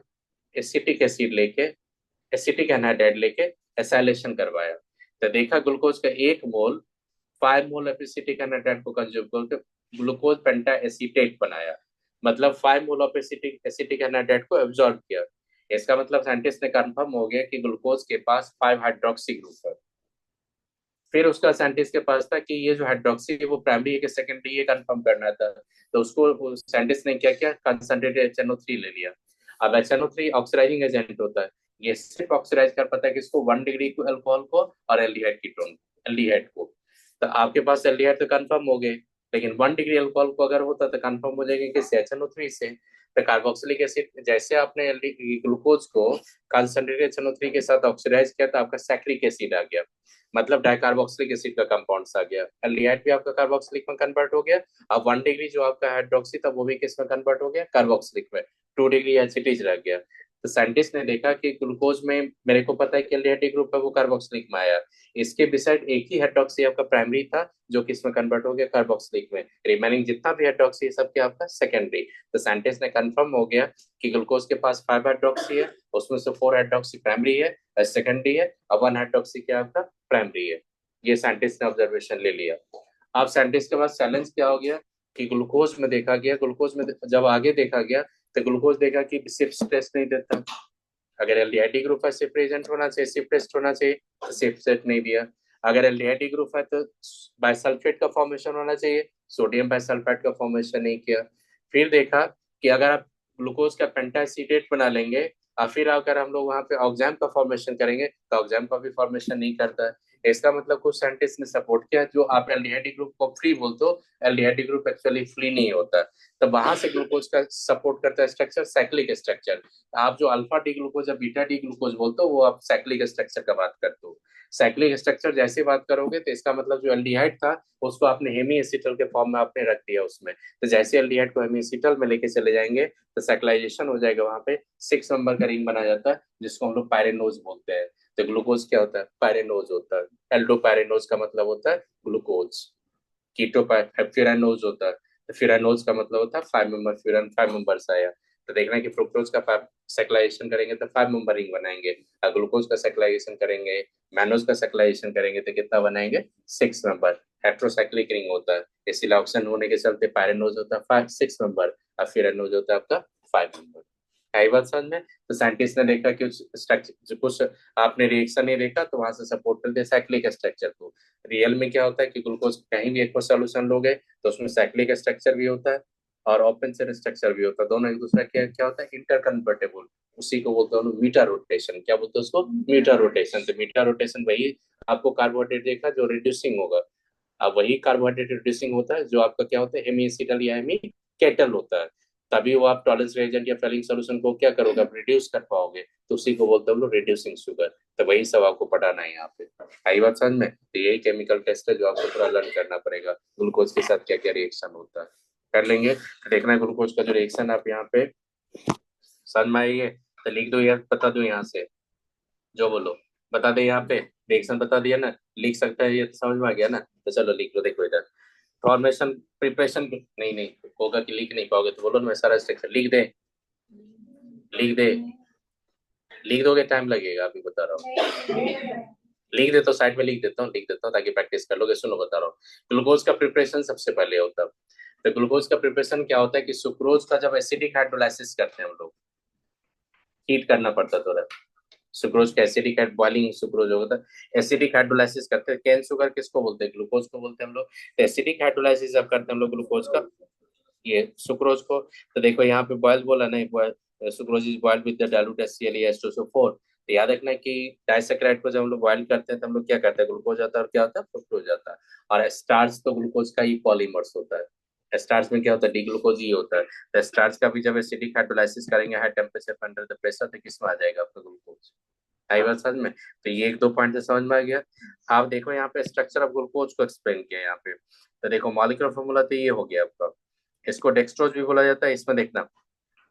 एसिटिक एसिड लेके, एसिटिक एनहाइड्राइड लेके एसाइलेशन करवाया। तो देखा ग्लूकोज का 1 मोल 5 मोल ऑफ एसिटिक एनहाइड्राइड को कंज्यूम करके ग्लूकोज पेंटा एसीटेट बनाया, मतलब 5 mole of acetic acetic anhydride को एब्जॉर्ब किया। इसका मतलब साइंटिस्ट ने कंफर्म हो गया कि ग्लूकोज के पास 5 हाइड्रोक्सी ग्रुप है। फिर उसका साइंटिस्ट के पास था कि ये जो हाइड्रोक्सी है वो प्राइमरी है कि सेकेंडरी, ये कंफर्म करना था। तो उसको साइंटिस्ट ने क्या किया, कंसंट्रेटेड HNO3 ले लिया। अब HNO3 ऑक्सीडाइजिंग एजेंट होता है, ये सिर्फ ऑक्सीडाइज कर पाता है किसको, 1 डिग्री को अल्कोहल को और एल्डिहाइड कीटोन, एल्डिहाइड को। तो आपके पास एल्डिहाइड तो कंफर्म हो गए, लेकिन 1 डिग्री अल्कोहल को अगर होता तो कंफर्म हो जाएगा कि HNO3 से। तो कार्बोक्सिलिक एसिड, जैसे आपने ग्लूकोज को कंसंट्रेटेड HNO3 के साथ ऑक्सीडाइज किया तो आपका सैक्रिक एसिड आ गया, मतलब डाइकार्बोक्सिलिक एसिड का कंपाउंड आ गया, एल्डिहाइड भी आपका कार्बोक्सिलिक में कन्वर्ट हो गया। अब 1 डिग्री जो आपका हाइड्रोक्सी था वो भी किस में कन्वर्ट हो गया, कार्बोक्सिलिक में। 2 डिग्री एसिटिज रह गया। तो साइंटिस्ट ने देखा कि ग्लूकोज में मेरे को पता है कि एल्डिहाइड ग्रुप है, वो कार्बोक्सिलिक में आया। इसके बिसाइड एक ही हाइड्रोक्सी आपका प्राइमरी था जो किस में कन्वर्ट हो गया, कार्बोक्सिलिक में। रिमेनिंग जितना भी हाइड्रोक्सी है सब क्या आपका सेकेंडरी। तो साइंटिस्ट ने कंफर्म हो गया कि ग्लूकोज के पास 5 हाइड्रोक्सी है, उसमें से 4 हाइड्रोक्सी प्राइमरी है, सेकेंडरी है, और 1 हाइड्रोक्सी क्या आपका प्राइमरी है। ये साइंटिस्ट ने ऑब्जर्वेशन ले लिया। अब साइंटिस्ट के पास चैलेंज क्या हो गया कि ग्लूकोज में देखा गया, ग्लूकोज में जब आगे देखा गया तो ग्लूकोज देखा कि सिर्फ स्ट्रेस नहीं देता, अगर एल्डिहाइड ग्रुप है सिर्फ प्रेजेंट होना चाहिए, सिर्फ टेस्ट होना चाहिए, तो सिर्फ सेट नहीं दिया। अगर एल्डिहाइड ग्रुप है तो बाइसल्फेट का फॉर्मेशन होना चाहिए, सोडियम बाइसल्फेट का फॉर्मेशन नहीं किया। फिर देखा कि अगर आप ग्लूकोज का पेंटासीटेट बना लेंगे और फिर अगर हम लोग वहां पे ऑक्साम का फॉर्मेशन करेंगे तो ऑक्साम का भी फॉर्मेशन नहीं करता है। इसका मतलब कुछ साइंटिस्ट ने सपोर्ट किया, जो आप एल्डिहाइड ग्रुप को फ्री बोलते हो, एल्डिहाइड ग्रुप एक्चुअली फ्री नहीं होता। तो वहां से ग्लूकोज का सपोर्ट करता है स्ट्रक्चर, साइक्लिक स्ट्रक्चर। आप जो अल्फा डी ग्लूकोज या बीटा डी ग्लूकोज बोलते हो वो आप साइक्लिक स्ट्रक्चर का बात करते हो। साइक्लिक स्ट्रक्चर जैसे बात करोगे तो इसका मतलब जो एल्डिहाइड था उसको आपने हेमी एसिटल के फॉर्म में आपने रख दिया उसमें। तो जैसे एल्डिहाइड को हेमी एसिटल में लेके चले जाएंगे तो साइक्लाइजेशन हो जाएगा, वहां पे 6 नंबर का रिंग बना जाता है जिसको हम लोग पायरेनोज बोलते हैं। तो ग्लूकोज क्या होता है, पायरेनोज होता है। एल्डो पायरेनोज का मतलब होता है ग्लूकोज। कीटो फ्यूरानोज होता है, तो फ्यूरानोज का मतलब होता है 5 मेंबर, फ्यूरान 5 मेंबर्स आया। तो देखना है कि फ्रुक्टोज का सेक्लाइजेशन करेंगे तो 5 मेंबर रिंग बनाएंगे, और ग्लूकोज का सेक्लाइजेशन करेंगे, मैनोज का सेक्लाइजेशन करेंगे तो कितना बनाएंगे, 6 मेंबर। हेट्रोसाइक्लिक रिंग होता है, इसीलिए ऑक्सीजन होने के चलते पायरेनोज होता है 6 मेंबर, और फ्यूरानोज होता है आपका 5 मेंबर। है बात समझ में। तो साइंटिस्ट ने देखा कि स्ट्रक्चर कुछ आपने रिएक्शन नहीं देखा तो वहां से सपोर्ट करते हैं साइक्लिक स्ट्रक्चर को। रियल में क्या होता है कि ग्लूकोज कहीं भी एक सॉल्यूशन लोगे तो उसमें साइक्लिक स्ट्रक्चर भी होता है, और ओपन चेन स्ट्रक्चर भी होता है, दोनों एक दूसरा क्या क्या होता है, इंटरकन्वर्टेबल। उसी को बोलते हैं मीटा रोटेशन। क्या बोलते हैं उसको? मीटा रोटेशन। तो मीटा रोटेशन वही आपको कार्बोहाइड्रेट देखा जो रिड्यूसिंग होगा। अब वही कार्बोहाइड्रेट रिड्यूसिंग होता है जो आपका क्या होता है, हेमी एसिटल या हेमी केटल होता है। तभी वो आप टॉलरेंस रिएजेंट या फेलिंग सॉल्यूशन को क्या करोगे, आप रिड्यूस कर पाओगे। तो उसी को बोलते हैं हम लोग रिड्यूसिंग शुगर। तो वही सब आपको पढ़ाना है यहाँ पे। आई बात समझ में? तो यही केमिकल टेस्ट है जो आपको पूरा लर्न करना पड़ेगा, ग्लूकोज के साथ क्या क्या रिएक्शन होता है कर लेंगे। तो देखना है ग्लूकोज का जो रिएक्शन आप यहाँ पे समझ में आइए। तो लिख दो या बता दो यहाँ से, जो बोलो बता दे। यहाँ पे रिएक्शन बता दिया ना, लिख सकता है, ये तो समझ में आ गया ना। तो चलो लिख लो, देखो इधर फॉर्मेशन प्रिपरेशन। नहीं नहीं होगा कि लिख नहीं पाओगे तो बोलो ना, मैं सारा स्ट्रक्चर लिख दे। लिख दे, लिख दोगे टाइम लगेगा, अभी बता रहा हूँ। लिख दे तो साइड में लिख देता हूँ, लिख देता हूँ ताकि प्रैक्टिस कर लोगे। सुनो बता रहा हूँ, ग्लूकोज का प्रिपरेशन सबसे पहले होता है। तो ग्लूकोज का प्रिपरेशन क्या होता है कि सुक्रोज का जब एसिडिक हाइड्रोलाइसिस करते हैं हम लोग, हीट करना पड़ता है थोड़ा। सुक्रोज का एसिडिक बॉइलिंग सुक्रोज होता है, एसिडिक हाइड्रोलाइसिस करते हैं। कैन शुगर किसको बोलते हैं? ग्लूकोज को बोलते हैं हम लोग। एसिडिक हाइड्रोलाइसिस जब करते हैं हम लोग ग्लूकोज का, ये सुक्रोज को। तो देखो यहाँ पे बॉयल बोला नहीं, boil sucrose is boiled with the dilute HCl H2SO4। तो याद रखना कि डाइसैकेराइड को जब हम लोग बॉयल करते हैं तो हम लोग क्या करते हैं, ग्लूकोज आता है और क्या होता है, फ्रुक्टोज आता है। और स्टार्च तो ग्लूकोज का ही पॉलीमर्स होता है। स्टार्च में क्या होता है, डी ग्लूकोज ही होता है। तो स्टार्च का भी जब एसिडिक हाइड्रोलाइसिस करेंगे high temperature under the pressure, तो किस में आ जाएगा आपका ग्लूकोज। आई बात समझ में? तो ये एक दो पॉइंट से समझ में आ गया। आप देखो यहाँ पे स्ट्रक्चर ऑफ ग्लूकोज को एक्सप्लेन किया यहाँ पे। तो देखो मॉलिक्यूलर फॉर्मूला तो ये हो गया आपका। इसको डेक्सट्रोज भी बोला जाता है। इसमें देखना,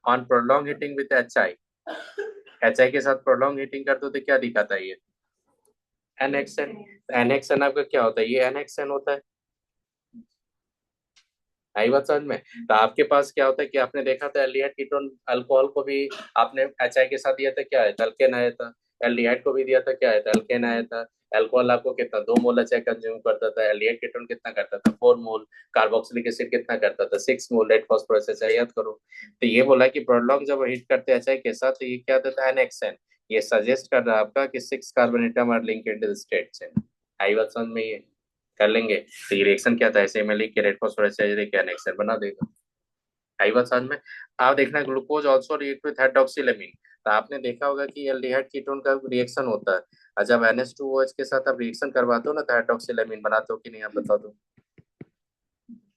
on prolong heating with HI के साथ प्रोलॉन्ग हीटिंग करते हो तो क्या दिखाता है ये, NHN। NHN आपका क्या होता है, ये NHN होता है। आई बात समझ में? तो आपके पास क्या होता है कि आपने देखा था एल्डिहाइड कीटोन अल्कोहल को भी आपने HI के साथ दिया था, क्या आया था, अल्केन आया था। एल्डिहाइड को भी दिया था, क्या आया था, अल्केन आया था। अल्कोहल आपको कितना 2 मोल HI कंज्यूम करता था, एल्डिहाइड कीटोन कितना करता था 4 मोल। कार्बोक्सिलिक एसिड कितना करता था 6 मोल। रेड फास्फोरस HI याद करो। तो ये बोला कि प्रोलॉन्ग जब हीट करते हैं HI के साथ तो ये क्या देता है, NHN। ये सजेस्ट कर रहा है आपका कि 6 carbon atom are linked in the straight chain. आई बात समझ में? ये कर लेंगे। तो ये रिएक्शन क्या था, ऐसे में लिख के रेड फास्फोरस क्या नेक्स्ट बना देगा। आई बात समझ में? आप देखना ग्लूकोज आल्सो रिएक्ट विद हाइड्रोक्सिलेमिन। तो आपने देखा होगा कि एल्डिहाइड कीटोन का रिएक्शन होता है, और जब NH2OH के साथ आप रिएक्शन करवाते हो ना तो हाइड्रोक्सिलेमिन बनाते हो कि नहीं, आप बता दो।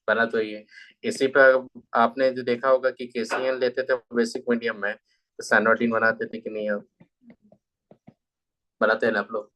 बना तो ये इसी पर। आपने जो देखा होगा कि KCl लेते थे बेसिक मीडियम में तो सैनोटिन बनाते थे कि नहीं, आप बनाते हैं ना आप लोग।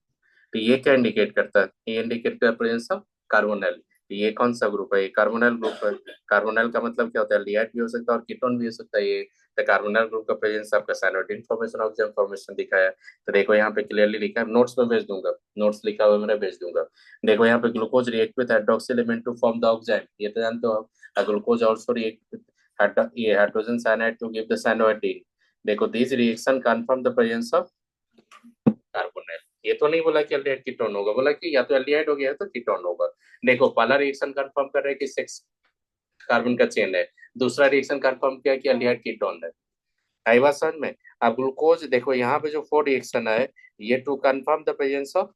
तो ये क्या इंडिकेट करता है, ये इंडिकेट करता है प्रेजेंस ऑफ कार्बोनिल। तो ये कौन सा ग्रुप है, ये कार्बोनिल ग्रुप है। कार्बोनिल का मतलब क्या होता है, एल्डिहाइड भी हो सकता है और कीटोन भी हो सकता है ये। तो कार्बोनिल ग्रुप का प्रेजेंस आपका साइनोटिन फॉर्मेशन, ऑक्सीजन फॉर्मेशन दिखाया। तो देखो यहाँ पे क्लियरली लिखा है, नोट्स में भेज दूंगा, नोट्स लिखा हुआ है मेरा, भेज दूंगा। देखो यहाँ पे glucose react with hydroxyl element to form the oxide, ये तो जानते हो आप। ग्लूकोज आल्सो रिएक्ट विद ये hydrogen cyanide to give the cyanohydrin. देखो this reaction confirm the presence of carbonyl. ये तो नहीं बोला कि एल्डिहाइड कीटोन होगा, बोला कि या तो एल्डिहाइड हो गया है तो कीटोन होगा। देखो पहला रिएक्शन कंफर्म कर रहे हैं कि 6 कार्बन का चेन है, दूसरा रिएक्शन कंफर्म किया कि एल्डिहाइड कीटोन है। आई बात समझ में? अब ग्लूकोज देखो यहाँ पे जो 4 रिएक्शन है, ये to confirm the presence of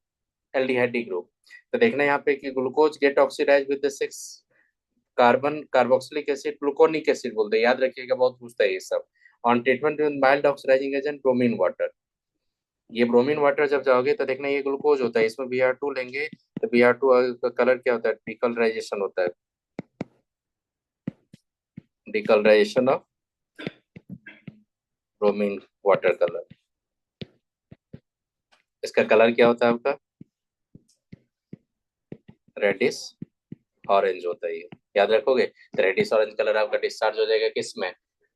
aldehyde group. तो देखना यहाँ पे कि glucose get oxidise with the 6 carbon carboxylic acid gluconic acid बोलते हैं, याद रखिएगा, बहुत पूछता है ये सब। On treatment with mild oxidising agent bromine water. ये ब्रोमीन वाटर जब जाओगे तो देखना ये ग्लूकोज होता है, इसमें Br2 लेंगे तो Br2 का कलर क्या होता है, डिकलराइजेशन होता है। डिकलराइजेशन ऑफ ब्रोमीन वाटर कलर, इसका कलर क्या होता है आपका, रेडिश ऑरेंज होता है ये, याद रखोगे। तो रेडिश ऑरेंज कलर आपका डिस्चार्ज हो जाएगा किस में,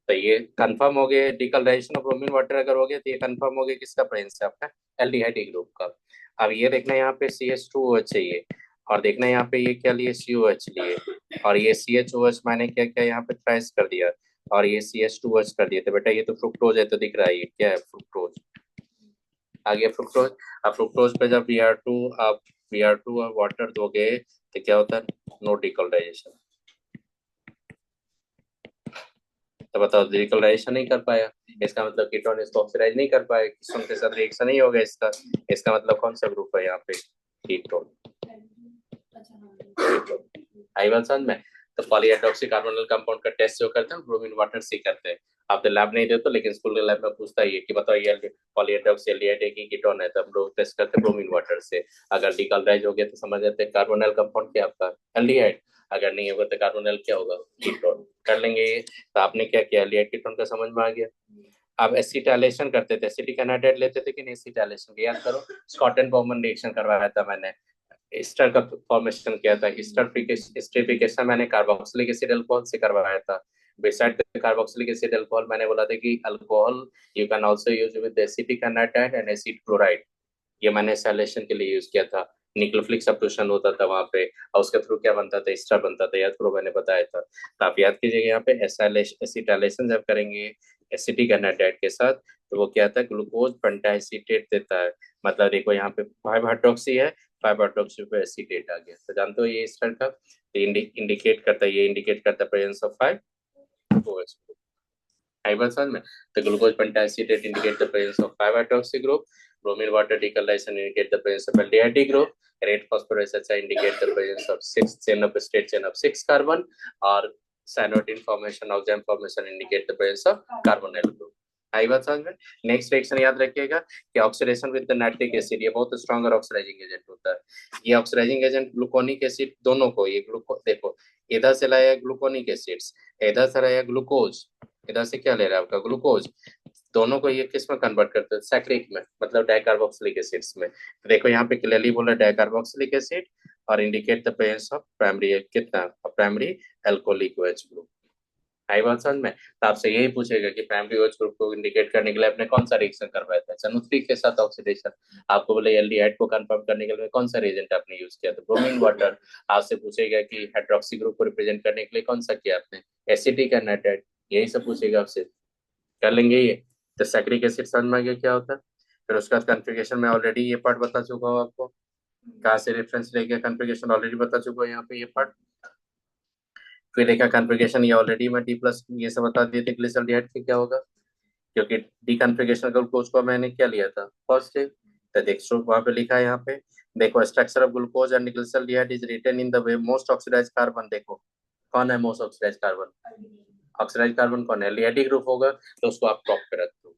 तो ये कंफर्म हो गया डिकलराइजेशन ऑफ ब्रोमीन वाटर अगर हो गया तो ये कंफर्म हो गया किसका प्रेजेंस है, आपका एल्डिहाइड ग्रुप का। अब ये देखना यहाँ पे CH2OH चाहिए, और देखना यहाँ पे ये क्या लिए, COH लिए, और ये CHOH मैंने क्या क्या यहाँ पे ट्राइस कर दिया, और ये CH2OH कर दिया। तो बेटा ये तो फ्रुक्टोज है, तो दिख रहा है ये क्या है, फ्रुक्टोज। आगे फ्रुक्टोज। अब फ्रुक्टोज पे जब Br2 आप Br2 और वाटर दोगे तो क्या होता है, नो डिकलराइजेशन। तो बताओ डिकलराइजेशन नहीं कर पाया, इसका मतलब कीटोन इसको ऑक्सीडाइज नहीं कर पाए, कीटोन के साथ रिएक्शन नहीं होगा इसका। इसका मतलब कौन सा ग्रुप है यहाँ पे, कीटोन। आई बात समझ में? तो पॉलीहाइड्रोक्सी कार्बोनिल कंपाउंड का टेस्ट जो करते हैं ब्रोमीन वाटर से करते हैं। आप तो लैब नहीं देते लेकिन स्कूल के लैब में पूछता ही है कि बताओ ये पॉलीहाइड्रोक्सी एल्डिहाइड एक ही कीटोन है, तो हम लोग टेस्ट करते हैं ब्रोमीन वाटर से। अगर डिकलराइज हो गया तो समझ जाते हैं कार्बोनिल कंपाउंड क्या आपका एल्डिहाइड, अगर नहीं होगा तो कार्बोनिल क्या होगा कीटोन, कर लेंगे ये। तो आपने क्या किया, एल्डिहाइड कीटोन का समझ में आ गया। अब एसिटाइलेशन करते थे, एसिटिक एनहाइड्राइड लेते थे कि नहीं, एसिटाइलेशन याद करो, स्कॉट एंड बॉमन रिएक्शन करवाया था मैंने, ईस्टर का फॉर्मेशन किया था, ईस्टरिफिकेशन मैंने कार्बोक्सिलिक एसिड अल्कोहल से करवाया था। बिसाइड कार्बोक्सिलिक एसिड अल्कोहल मैंने बोला था कि alcohol you can also use with acetic anhydride and acid chloride, ये मैंने सैलेशन के लिए यूज किया था। निक्लोफिलिक सब्स्टिट्यूशन होता था वहां पे, और उसके थ्रू क्या बनता था, एस्टर बनता था, याद करो मैंने बताया था। तो आप याद कीजिएगा यहाँ पे एसिटाइलेशन जब करेंगे एसिटिक एनहाइड्राइड के साथ, तो वो क्या था, ग्लूकोज पेंटाएसिटेट देता है। मतलब देखो यहाँ पे 5 हाइड्रोक्सी है, 5 हाइड्रोक्सी पे एसिटेट आ गया, तो जानते हो ये एस्टर का इंडिकेट करता है, ये इंडिकेट करता है प्रेजेंस ऑफ 5 OH ग्रुप। आई बात समझ में। तो glucose pentaacetate indicate the presence of 5 hydroxy group, bromine water decollation indicate the presence of aldehyde group, red phosphorus indicate the presence of 6 chain of straight chain of 6 carbon, और cyanidin formation oxime formation indicate the presence of carbonyl group। आई बात समझ में। Next reaction याद रखिएगा कि oxidation with the nitric acid, ये बहुत stronger oxidising agent होता है। ये ऑक्सीडाइजिंग एजेंट ग्लूकोनिक एसिड दोनों को, ये देखो इधर से लाया ग्लूकोनिक एसिड्स, इधर से लाया ग्लूकोज, इधर से क्या ले रहा है आपका ग्लूकोज, दोनों को ये किस में कन्वर्ट करते हैं, सैक्रिक में, मतलब डाइकार्बोक्सिलिक एसिड्स में। तो देखो यहाँ पे क्लियरली बोला डाइकार्बोक्सिलिक एसिड, और indicate the presence of primary कितना, प्राइमरी अल्कोहलिक OH ग्रुप। आई बात समझ में। तो आपसे यही पूछेगा कि प्राइमरी OH ग्रुप को इंडिकेट करने के लिए आपने कौन सा रिएक्शन करवाया था, SNO3 के साथ ऑक्सीडेशन। आपको बोले एल्डिहाइड को कंफर्म करने के लिए कौन सा रिएजेंट आपने यूज किया, तो ब्रोमीन वाटर। आपसे पूछेगा कि हाइड्रोक्सी ग्रुप को रिप्रेजेंट करने के लिए कौन सा किया आपने, एसिटिक एनहाइड्राइड, यही सब पूछेगा आपसे, कर लेंगे ये। तो सैक्रिक एसिड समझ में आ गया क्या होता है। फिर उसके बाद कॉन्फ़िगरेशन में ऑलरेडी ये पार्ट बता चुका हूँ आपको, कहाँ से रेफरेंस लेके कॉन्फ़िगरेशन ऑलरेडी बता चुका हूँ यहाँ पे ये पार्ट। फिर देखा कॉन्फ़िगरेशन ये ऑलरेडी मैं डी प्लस ये सब बता दिए थे, ग्लिसरॉल्डिहाइड के क्या होगा, क्योंकि डी कॉन्फ़िगरेशन ग्लूकोज को मैंने क्या लिया था पॉजिटिव। तो देखो वहां पे लिखा है यहाँ पे, देखो structure of glucose and glyceraldehyde is written in the way most oxidised carbon, देखो कौन है most oxidised carbon, oxidised carbon कौन है, एल्डिहाइड ग्रुप होगा, तो उसको आप टॉप पे रख दो।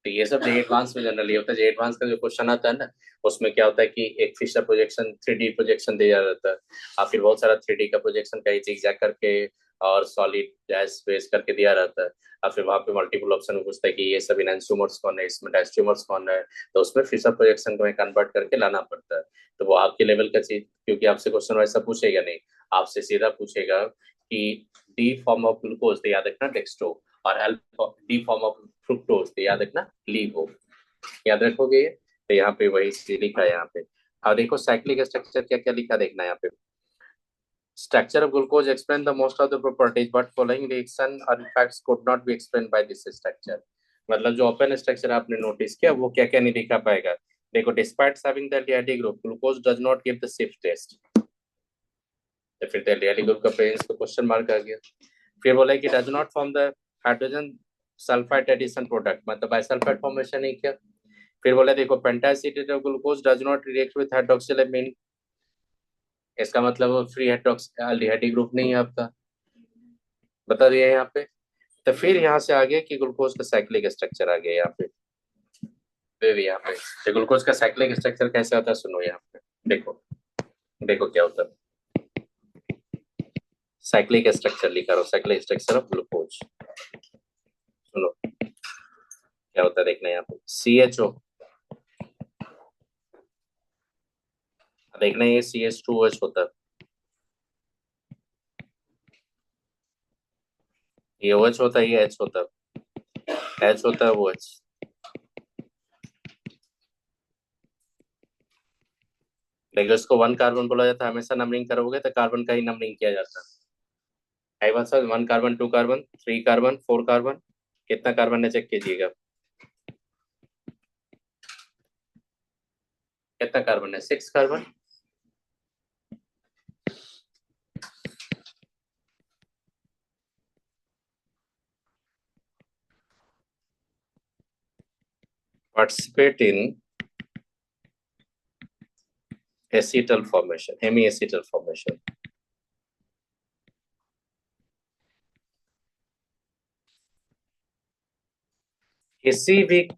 तो ये सब जो एडवांस में जनरली होता है, जो एडवांस का जो क्वेश्चन आता है ना, उसमें क्या होता है कि एक फिशर प्रोजेक्शन 3D प्रोजेक्शन दिया जाता है, और फिर बहुत सारा 3D का प्रोजेक्शन कहीं जिगजैग करके और सॉलिड डैश बेस करके दिया रहता है, और फिर वहाँ पे मल्टीपल ऑप्शन में पूछता है कि ये सब इनैंसोमर्स कौन है, इसमें डायस्ट्रोमर्स कौन है, तो उसमें फिशर प्रोजेक्शन को कन्वर्ट करके लाना पड़ता है। तो वो आपके लेवल का चीज, क्योंकि आपसे क्वेश्चन वैसा पूछेगा नहीं, आपसे सीधा पूछेगा कि डी फॉर्म ऑफ ग्लूकोज, तो याद रखना डेक्स्ट्रो, और L D form of fructose, तो याद रखना लीवो, याद रखोगे ये। तो यहाँ पे वही लिखा है यहाँ पे। और देखो साइक्लिक स्ट्रक्चर क्या क्या लिखा, देखना यहाँ पे, structure of glucose explain the most of the properties but following reaction or facts could not be explained by this structure। मतलब जो ओपन स्ट्रक्चर आपने नोटिस किया वो क्या क्या नहीं दिखा पाएगा। देखो despite having the aldehyde group glucose does not give the शिफ्ट टेस्ट, तो फिर एल्डिहाइड ग्रुप का प्रेजेंस को क्वेश्चन मार्क आ गया। फिर बोला कि does not form the hydrogen sulphide addition product, मतलब बाइसल्फाइड फॉर्मेशन नहीं किया। फिर बोला देखो pentaacetate of glucose does not react with hydroxylamine, इसका मतलब फ्री हाइड्रोक्सी ग्रुप नहीं है आपका, बता दिया यहाँ पे। तो फिर यहाँ से आगे कि ग्लूकोज का साइक्लिक स्ट्रक्चर आ गया यहाँ पे, फिर यहाँ पे तो ग्लूकोज का साइक्लिक स्ट्रक्चर कैसे होता है सुनो यहाँ पे, देखो देखो क्या होता है, साइक्लिक स्ट्रक्चर लिखा रहा हूँ, साइक्लिक स्ट्रक्चर ऑफ ग्लूकोज, सुनो क्या होता है देखना यहाँ पे, CHO, देखना ये CH2OH होता है, ये OH होता है, ये H होता है, H होता है वो OH। लेकिन उसको 1 कार्बन बोला जाता है, हमेशा नंबरिंग करोगे तो कार्बन का ही नंबरिंग किया जाता है। आई बात sir, 1 carbon 2 carbon 3 carbon 4 carbon, कितना कार्बन है चेक कीजिएगा, कितना कार्बन है 6 carbon. Participate in acetal formation, hemiacetal formation, किसी भी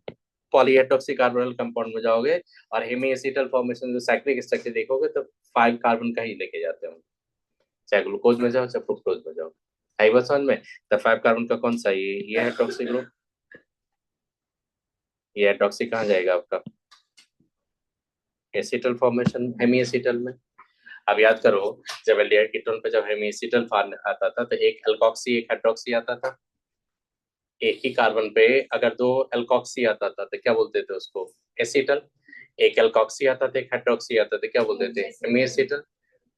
पॉलीहाइड्रोक्सी कार्बोनिल कंपाउंड में जाओगे और हेमी एसिटल फॉर्मेशन जो साइक्लिक स्ट्रक्चर देखोगे तो 5 कार्बन का ही लेके जाते हैं, चाहे ग्लूकोज में जाओ चाहे फ्रुक्टोज में जाओ। आई बात समझ में? तो 5 कार्बन का कौन सा, ये हाइड्रोक्सी ग्रुप, ये हाइड्रोक्सी कहाँ जाएगा आपका, एसिटल फॉर्मेशन हेमी एसिटल में। अब याद करो, जब एल्डिहाइड कीटोन पे जब हेमी एसिटल आता था तो एक एल्कोक्सी एक हाइड्रोक्सी आता था। एक ही कार्बन पे अगर दो एल्कोक्सी आता था तो क्या बोलते थे उसको, एसिटल। एक एल्कोक्सी आता था एक हाइड्रोक्सी आता था, क्या बोलते थे, हेमी एसिटल।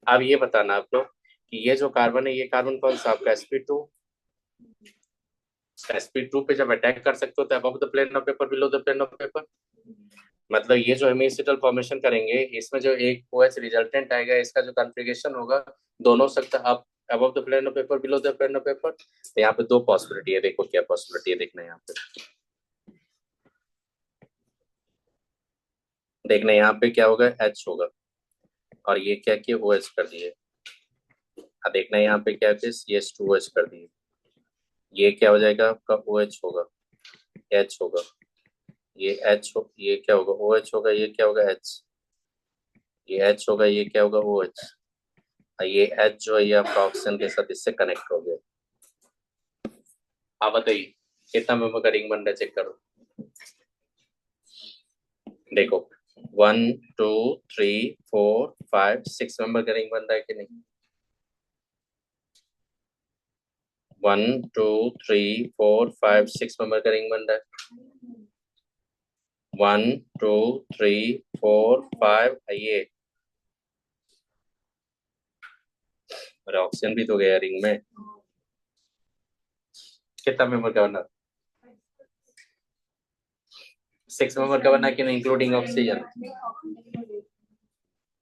अब ये बताना आप लोग कि ये जो कार्बन है, ये कार्बन कौन सा आपका, sp2। sp2 पे जब अटैक कर सकते हो तो above the plane of paper below the plane of paper, मतलब ये जो हेमी एसिटल फॉर्मेशन करेंगे इसमें जो एक OH रिजल्टेंट आएगा, इसका जो कॉन्फ़िगरेशन होगा दोनों सकता up above the plane of paper below the plane of paper. तो यहाँ पे दो पॉसिबिलिटी है, देखो क्या पॉसिबिलिटी है, देखना यहाँ पे, देखना यहाँ पे क्या होगा, H होगा और ये क्या किया, OH कर दिए। अब देखना यहाँ पे क्या है, CH2OH कर दिए, ये क्या हो जाएगा आपका, OH होगा, H होगा, ये H हो, ये क्या होगा, OH होगा, ये क्या होगा, H, ये H होगा, ये क्या होगा, OH। ये H जो है ये आपका ऑक्सीजन के साथ इससे कनेक्ट हो गया। आप बताइए कितना मेंबर का रिंग बन रहा है, चेक करो, देखो 1 2 3 4 5 6 मेंबर का रिंग बन रहा है कि नहीं, 1 2 3 4 5 6 मेंबर का रिंग बन रहा है, 1 2 3 4 5, ये और ऑक्सीजन भी तो गया रिंग में, कितना मेंबर का बना, 6 मेंबर का बना कि नहीं, इंक्लूडिंग ऑक्सीजन।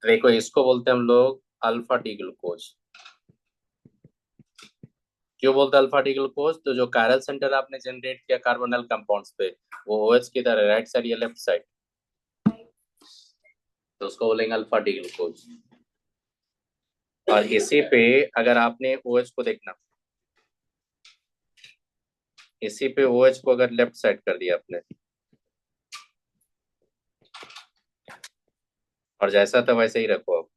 देखो इसको बोलते हैं हम लोग अल्फा डी ग्लूकोज। क्यों बोलते हैं अल्फा डी ग्लूकोज, तो जो कायरल सेंटर आपने जनरेट किया कार्बोनल कंपाउंड्स पे, वो OH की तरह राइट साइड या लेफ्ट साइड, तो उसको बोलेंगे अल्फा डी ग्लूकोज। और इसी पे अगर आपने OH को देखना, इसी पे OH को अगर लेफ्ट साइड कर दिया आपने और जैसा था वैसे ही रखो आप,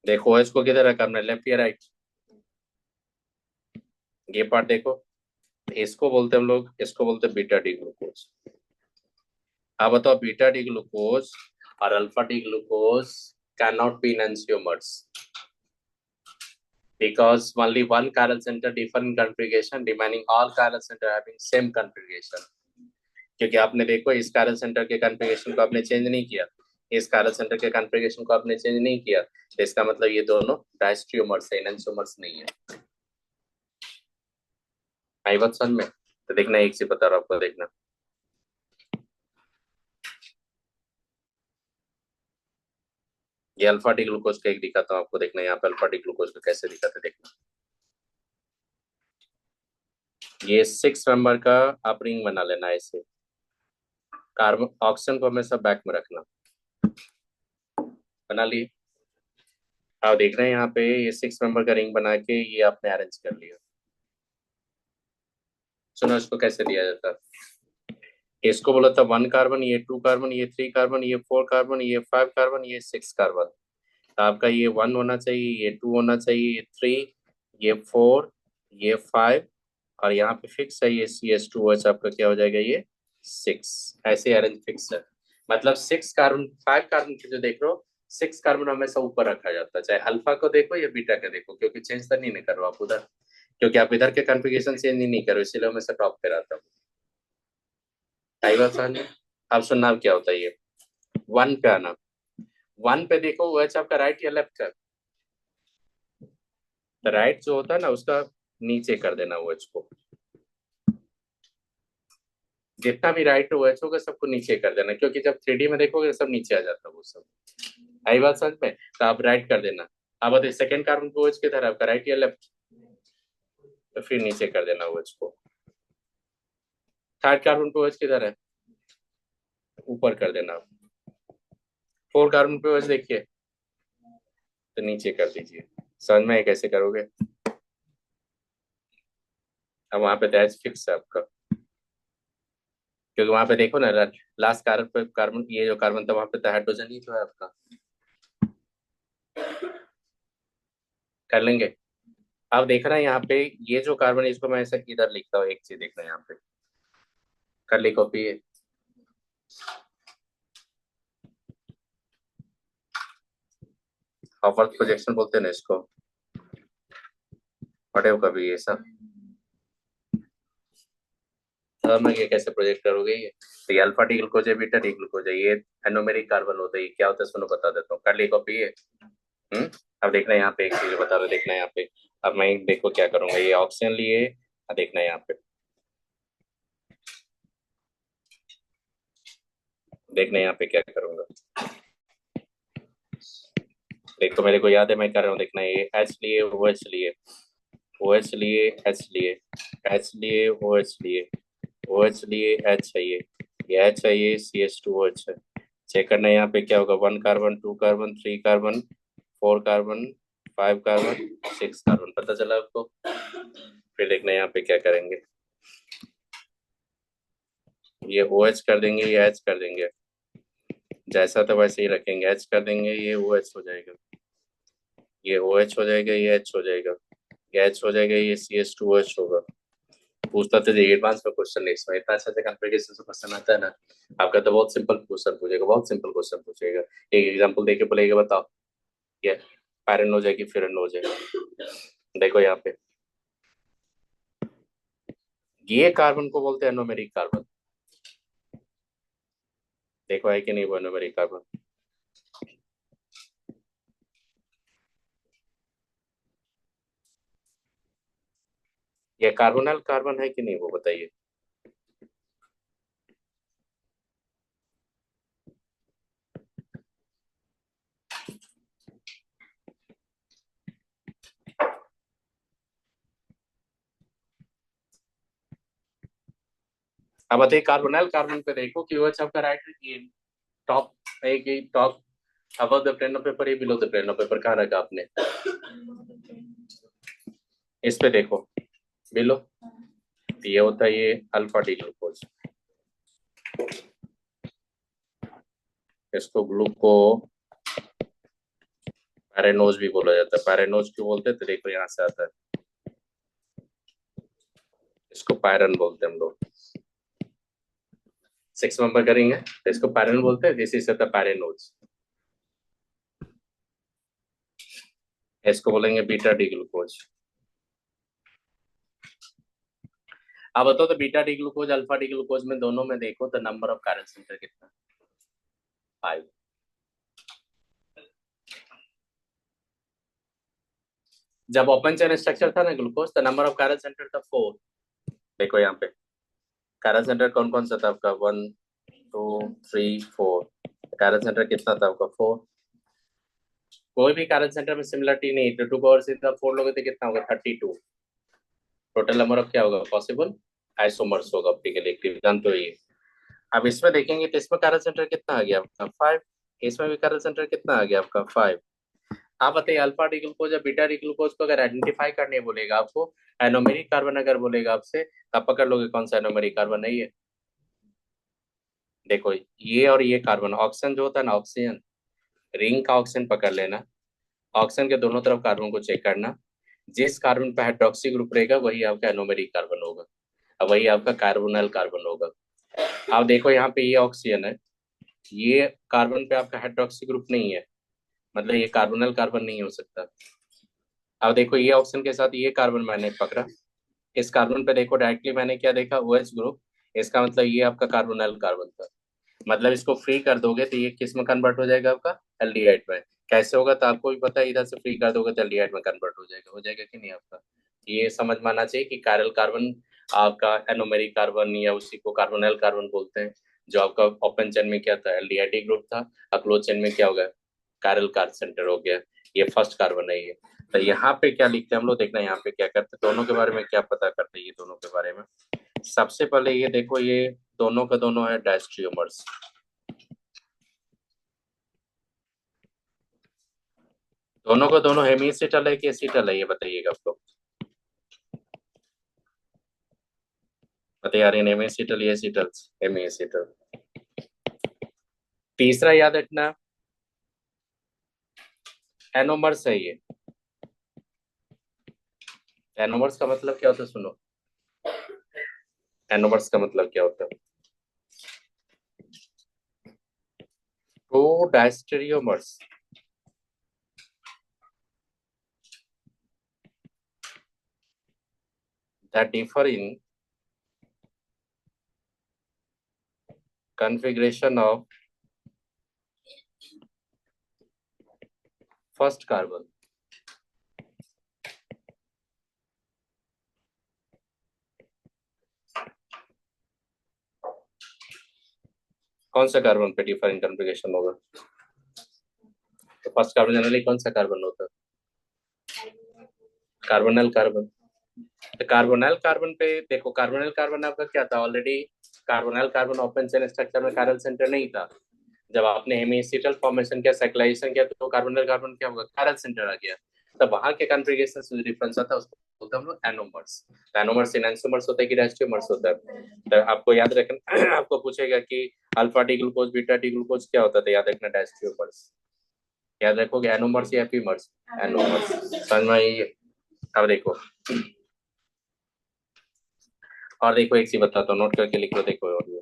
देखो OH को किधर रखा हमने, लेफ्ट या राइट, ये पार्ट देखो, इसको बोलते हैं हम लोग, इसको बोलते हैं बीटा डी ग्लूकोज। अब बताओ बीटा डी ग्लूकोज और alpha D glucose can not be enantiomers because only one chiral center different configuration remaining all chiral center having same configuration। क्योंकि आपने देखो इस chiral center के configuration को आपने चेंज नहीं किया, इस chiral center के configuration को आपने चेंज नहीं किया, तो इसका मतलब ये दोनों डायस्ट्रियोमर्स है, एनंटियोमर्स नहीं है। आई बात समझ में? तो देखना एक से बता रहा हूँ आपको, देखना ये अल्फा डी ग्लूकोज का एक दिखाता हूँ आपको, देखना यहाँ पे अल्फा डी ग्लूकोज का कैसे दिखाते, देखना ये 6 मेंबर का आप रिंग बना लेना ऐसे, कार्बन ऑक्सीजन को हमेशा बैक में रखना, बना लिए। आप देख रहे हैं यहाँ पे ये 6 मेंबर का रिंग बना के ये आपने अरेंज कर लिया। सुनो इसको कैसे दिया जाता है, इसको बोला था 1 कार्बन, ये 2 कार्बन, ये 3 कार्बन, ये 4 कार्बन, ये 5 कार्बन, ये 6 कार्बन। तो आपका ये 1 होना चाहिए, ये 2 होना चाहिए, ये 3, ये 4, ये 5 और यहाँ पे फिक्स है ये CH2OH आपका क्या हो जाएगा, ये 6। ऐसे अरेंज फिक्स है, मतलब 6 कार्बन 5 कार्बन के जो देख रहे हो, 6 कार्बन हमेशा ऊपर रखा जाता है, चाहे अल्फा को देखो या बीटा का देखो, क्योंकि चेंज तो नहीं करो आप उधर, क्योंकि आप इधर के कॉन्फ़िगरेशन चेंज नहीं करो, इसलिए हमेशा टॉप पे रहता हूँ। आई बात समझ में? अब सुनना अब क्या होता है, ये 1 पे आना, 1 पे देखो OH आपका राइट या लेफ्ट का, तो राइट जो होता है ना उसका नीचे कर देना OH को, जितना भी राइट OH होगा सबको नीचे कर देना, क्योंकि जब 3D में देखोगे सब नीचे आ जाता है वो सब। आई बात समझ में? तो आप राइट कर देना। अब बताइए सेकंड कार्बन को OH किधर है आपका, राइट या लेफ्ट, तो फिर नीचे कर देना OH को। थर्ड कार्बन को OH किधर है, ऊपर कर देना। 4 कार्बन पे OH देखिए, तो नीचे कर दीजिए। समझ में आया कैसे करोगे? अब वहां पे तो H फिक्स है आपका, क्योंकि वहां पे देखो ना, लास्ट कार्बन पे कार्बन, ये जो कार्बन था वहां पे तो हाइड्रोजन ही तो है आपका। कर लेंगे। अब देखना यहाँ पे, ये जो कार्बन है इसको मैं ऐसे इधर लिखता हूँ, एक चीज देखना यहाँ पे, कर ली कॉपी है। हार्वर्ड प्रोजेक्शन बोलते हैं ना इसको, पढ़े हो कभी ये सब? मैं ये कैसे प्रोजेक्ट करोगे ये? तो ये अल्फा डी ग्लूकोज है, बीटा डी ग्लूकोज है, ये एनोमेरिक कार्बन होता है। ये क्या होता है सुनो बता देता हूँ, कर ली कॉपी है। अब देखना यहाँ पे एक चीज बता रहा, देखना यहाँ पे। अब मैं देखो क्या करूंगा, ये ऑक्सीजन लिए, देखना यहाँ पे, देखना यहाँ पे क्या करूंगा। देख तो मेरे को याद है मैं कर रहा हूँ, देखना ये एच लिए, ओ एच लिए, ओ एच लिए, एच लिए, एच लिए, ओ एच लिए, ओ एच लिए, एच है ये एच है, ये C H two O H है। चेक करना यहाँ पे क्या होगा, 1 carbon, 2 carbon, 3 carbon, 4 carbon, 5 carbon, 6 carbon, पता चला आपको? फिर देखना यहाँ पे क्या करेंगे, ये ओ एच कर देंगे, ये एच कर देंगे, जैसा तो वैसे ही रखेंगे, एच कर देंगे, ये ओ एच हो जाएगा, ये ओ एच हो जाएगा, ये एच हो जाएगा, ये एच हो जाएगा, ये C H two O H होगा। पूछता तो ये एडवांस में क्वेश्चन नहीं, इसमें इतना अच्छा कॉन्फ़िगरेशन से क्वेश्चन आता है ना आपका, तो बहुत सिंपल क्वेश्चन पूछेगा, बहुत सिंपल क्वेश्चन पूछेगा। एक एग्जांपल देके बोलेगा बताओ, ये पैरेंट हो जाएगी, फिर हो जाएगा। देखो यहाँ पे, ये कार्बन को बोलते हैं एनोमेरिक कार्बन। देखो है कि नहीं वो एनोमेरिक कार्बन? ये कार्बोनल कार्बन है कि नहीं वो बताइए? अब बताइए, कार्बोनल कार्बन पे देखो कि OH आपका राइट टॉप है कि top above the plane of paper, ये below the plane of paper, कहाँ रखा आपने? इस पे देखो, बिलो, ये होता है ये अल्फा डी ग्लूकोज, इसको ग्लूको पैरेनोज भी बोला जाता है। पैरेनोज क्यों बोलते हैं तो देखो यहाँ से आता है, इसको पैरन बोलते हैं हम लोग। 6 नंबर करेंगे तो इसको पैरन बोलते हैं, दिस इज द पैरेनोज। इसको बोलेंगे बीटा डी ग्लूकोज। अब बताओ तो beta D glucose alpha D glucose में दोनों में देखो तो नंबर ऑफ कैरल सेंटर कितना? 5। जब ओपन चेन स्ट्रक्चर था ना ग्लूकोज, तो नंबर ऑफ कैरल सेंटर था 4। देखो यहाँ पे कैरल सेंटर कौन कौन सा था आपका, 1 2 3 4। कैरल सेंटर कितना था आपका? 4। कोई भी कैरल सेंटर में सिमिलरिटी नहीं, तो 2 को और सीधा 4 लोगे तो कितना होगा? 32। टोटल नंबर ऑफ क्या होगा पॉसिबल? आइसोमर्स होगा ऑप्टिकल एक्टिव, जानते हो ये। अब इसमें देखेंगे तो इसमें कैरल सेंटर कितना आ गया आपका? 5। इसमें भी कैरल सेंटर कितना आ गया आपका? 5। आप बताइए, अल्फा डी ग्लूकोज या बीटा डी ग्लूकोज को अगर आइडेंटिफाई करने बोलेगा आपको, एनोमेरिक कार्बन अगर बोलेगा आपसे, आप पकड़ लोगे कौन सा एनोमेरिक कार्बन है ये? देखो ये और ये कार्बन, ऑक्सीजन जो होता है ना, ऑक्सीजन रिंग का ऑक्सीजन पकड़ लेना, ऑक्सीजन के दोनों तरफ कार्बन को चेक करना, जिस कार्बन पे हाइड्रोक्सी ग्रुप रहेगा वही आपका एनोमेरिक कार्बन होगा, और वही आपका कार्बोनल कार्बन होगा। अब देखो यहाँ पे ये ऑक्सीजन है, ये कार्बन पे आपका हाइड्रोक्सी ग्रुप नहीं है, मतलब ये कार्बोनल कार्बन नहीं हो सकता। अब देखो ये ऑक्सीजन के साथ ये कार्बन मैंने पकड़ा, इस कार्बन पे देखो डायरेक्टली मैंने क्या देखा? OH group. इसका मतलब ये आपका कार्बोनल कार्बन था, मतलब इसको फ्री कर दोगे तो ये किस में कन्वर्ट हो जाएगा आपका? एल्डिहाइड में। कैसे होगा तो आपको भी पता है, इधर से फ्री कर दोगे तो एल्डिहाइड में कन्वर्ट हो जाएगा कि नहीं आपका? ये समझ में आना चाहिए कि कायरल कार्बन आपका एनोमेरिक कार्बन, या उसी को कार्बोनल कार्बन बोलते हैं। जो आपका ओपन चेन में क्या था? एल्डिहाइड ग्रुप था, और क्लोज चेन में क्या हो गया? कायरल कार्बन सेंटर हो गया। ये फर्स्ट कार्बन है ये। तो यहाँ पे क्या लिखते हैं हम लोग, देखना यहाँ पे क्या करते हैं, दोनों के बारे में क्या पता करते हैं, ये दोनों के बारे में। सबसे पहले ये देखो, ये दोनों का दोनों है डायस्ट्रियोमर्स। दोनों को दोनों हेमीसिटल है कि एसिटल है, ये बताइएगा आप लोग। बता यार, हेमीसिटल या एसिटल? हेमीसिटल। तीसरा याद रखना, एनोमर्स है ये। एनोमर्स का मतलब क्या होता है, सुनो। एनोमर्स का मतलब क्या होता है? तो diastereomers. that differ in configuration of first carbon। कौन सा कार्बन पे डिफर इन कॉन्फ़िगरेशन होगा? तो फर्स्ट कार्बन जनरली कौन सा कार्बन होता है? कार्बोनल कार्बन। तो कार्बोनल कार्बन पे देखो, कार्बोनल कार्बन आपका क्या था already? कार्बोनल carbon open chain structure में चिरल सेंटर नहीं था। जब आपने हेमीसिटल फॉर्मेशन किया, साइक्लाइजेशन किया, तो कार्बोनल कार्बन क्या होगा, चिरल सेंटर आ गया। तब वहां के कॉन्फ़िगरेशन से डिफरेंस आता है, उसको बोलते हैं हम लोग एनोमर्स। एनोमर्स एनोमर्स होता है कि डायस्टेरियोमर्स होता है? तो आपको याद रखना आपको पूछेगा कि alpha D glucose beta D glucose क्या होता था, याद रखना डायस्टेरियोमर्स। याद रखोगे एनोमर्स या एपीमर्स? एनोमर्स। समझ में आई? अब देखो, और देखो एक चीज बताता हूँ, नोट करके लिख लो। देखो और ये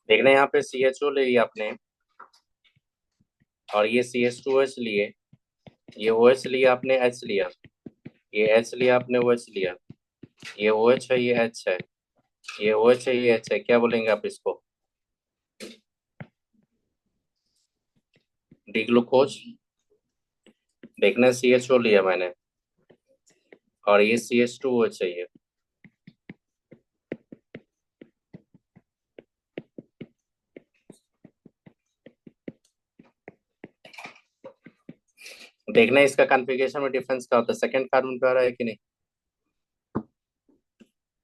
देखना, यहाँ पे CHO ले लिया आपने, और ये CH2OH लिए, ये OH लिया आपने, H लिया, ये H लिया आपने, OH लिया, ये OH है, ये H है, ये OH है, ये H है। क्या बोलेंगे आप इसको? D glucose. देखना CHO लिया मैंने, और ये CH2OH चाहिए। देखना इसका कॉन्फ़िगरेशन में डिफरेंस क्या होता है, सेकंड कार्बन पे आ रहा है कि नहीं?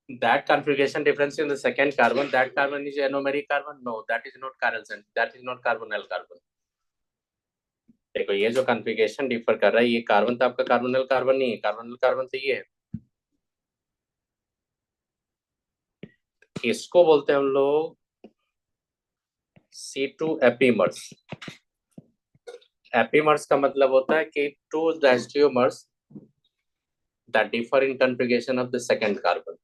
That configuration difference in the second carbon, that carbon is anomeric carbon? No, that is not chiral center, that is not carbonyl carbon। देखो ये जो कॉन्फ़िगरेशन डिफर कर रहा है, ये कार्बन तो आपका कार्बोनल कार्बन नहीं है, कार्बोनल कार्बन तो ये है। इसको बोलते हैं हम लोग C2 एपीमर्स। एपीमर्स का मतलब होता है कि two diastereomers that differ in configuration of the second carbon।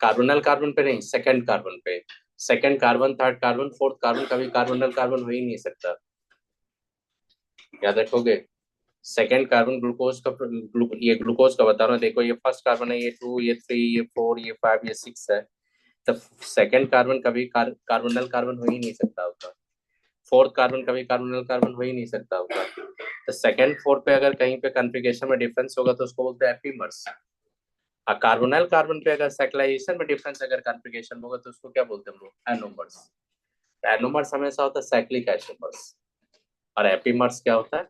Carbonyl carbon पे नहीं, सेकंड कार्बन पे। Second carbon, third carbon, fourth carbon कभी कार्बोनल कार्बन हो ही नहीं सकता। याद रखोगे? सेकंड कार्बन ग्लूकोज का, ये ग्लूकोज का बता रहा हूँ। देखो ये फर्स्ट कार्बन है, ये 2, ये 3, ये 4, ये 5, ये 6 है। तो सेकंड कार्बन कभी कार्बोनल कार्बन हो ही नहीं सकता होगा। फोर्थ कार्बन कभी कार्बोनल कार्बन हो ही नहीं सकता होगा। तो सेकंड फोर्थ पे अगर कहीं पे कॉन्फ़िगरेशन में डिफरेंस होगा तो उसको बोलते हैं एपीमर्स। और कार्बोनल कार्बन पे अगर साइक्लाइजेशन में डिफरेंस अगर कॉन्फ़िगरेशन होगा तो उसको क्या बोलते हैं हम लोग? एनोमर्स। एनोमर्स हमेशा होता है साइक्लिक आइसोमर्स, और एपीमर्स क्या होता है?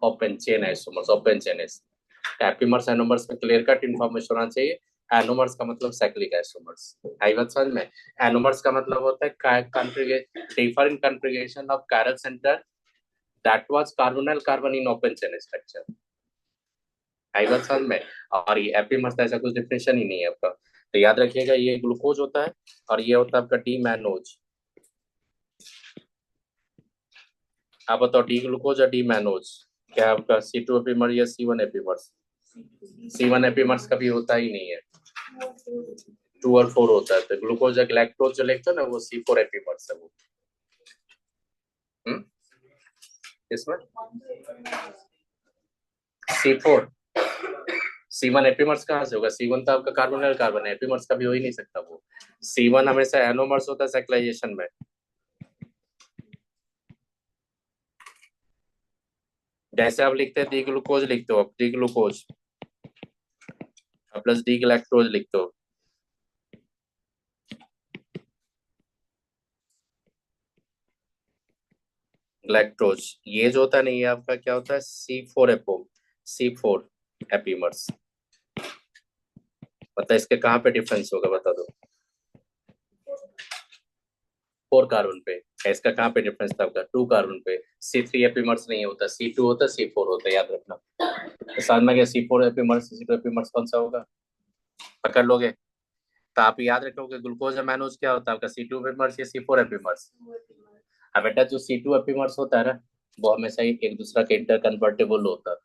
Open chain isomers. Open chain epimers anomers में क्लियर कट इन्फॉर्मेशन होना चाहिए। एनोमर्स का मतलब साइक्लिक आइसोमर्स। आई बात समझ में? एनोमर्स का मतलब होता है differ in configuration of chiral center that was carbonyl carbon in open chain structure। आई बात समझ में? और ये एपीमर्स का ऐसा कुछ डिफिनेशन ही नहीं है आपका। तो याद रखिएगा, ये ग्लूकोज होता है, और ये होता है आपका डी मैनोज। आप बताओ डी ग्लूकोज या डी मैनोज क्या आपका? C2 एपीमर या C1 एपीमर्स? C1 एपीमर्स कभी होता ही नहीं है, 2 और 4 होता है। तो ग्लूकोज या लैक्टोज जो लिखते हो ना, वो C4 एपीमर्स है वो। इसमें C4। C1 एपीमर्स कहाँ से होगा? C1 तो आपका कार्बोनल कार्बन है, एपीमर्स कभी हो ही नहीं सकता वो। C1 हमेशा एनोमर्स होता है साइक्लाइजेशन में। जैसे आप लिखते हैं डी ग्लूकोज लिखते हो, आप D glucose plus D electrons लिखते हो। लैक्टोज ये जो होता है ना, ये आपका क्या होता है? C4 apo, C4 epimers. पता है इसके कहाँ पे डिफरेंस होगा, बता दो। 4 कार्बन पे, इसका कहाँ पे डिफरेंस था आपका 2 कार्बन पे। C3 एपिमर्स नहीं होता, C2 होता, C4 होता, याद रखना। तो साथ में क्या C4 एपिमर्स, C2 एपिमर्स कौन सा होगा, पकड़ लोगे। तो आप याद रखोगे ग्लूकोज अमाइनोज क्या होता है आपका, C2 एपिमर्स या C4 एपिमर्स। अब बेटा जो C2 एपिमर्स होता है ना, वो हमेशा ही एक दूसरा के इंटर कन्वर्टेबल होता है।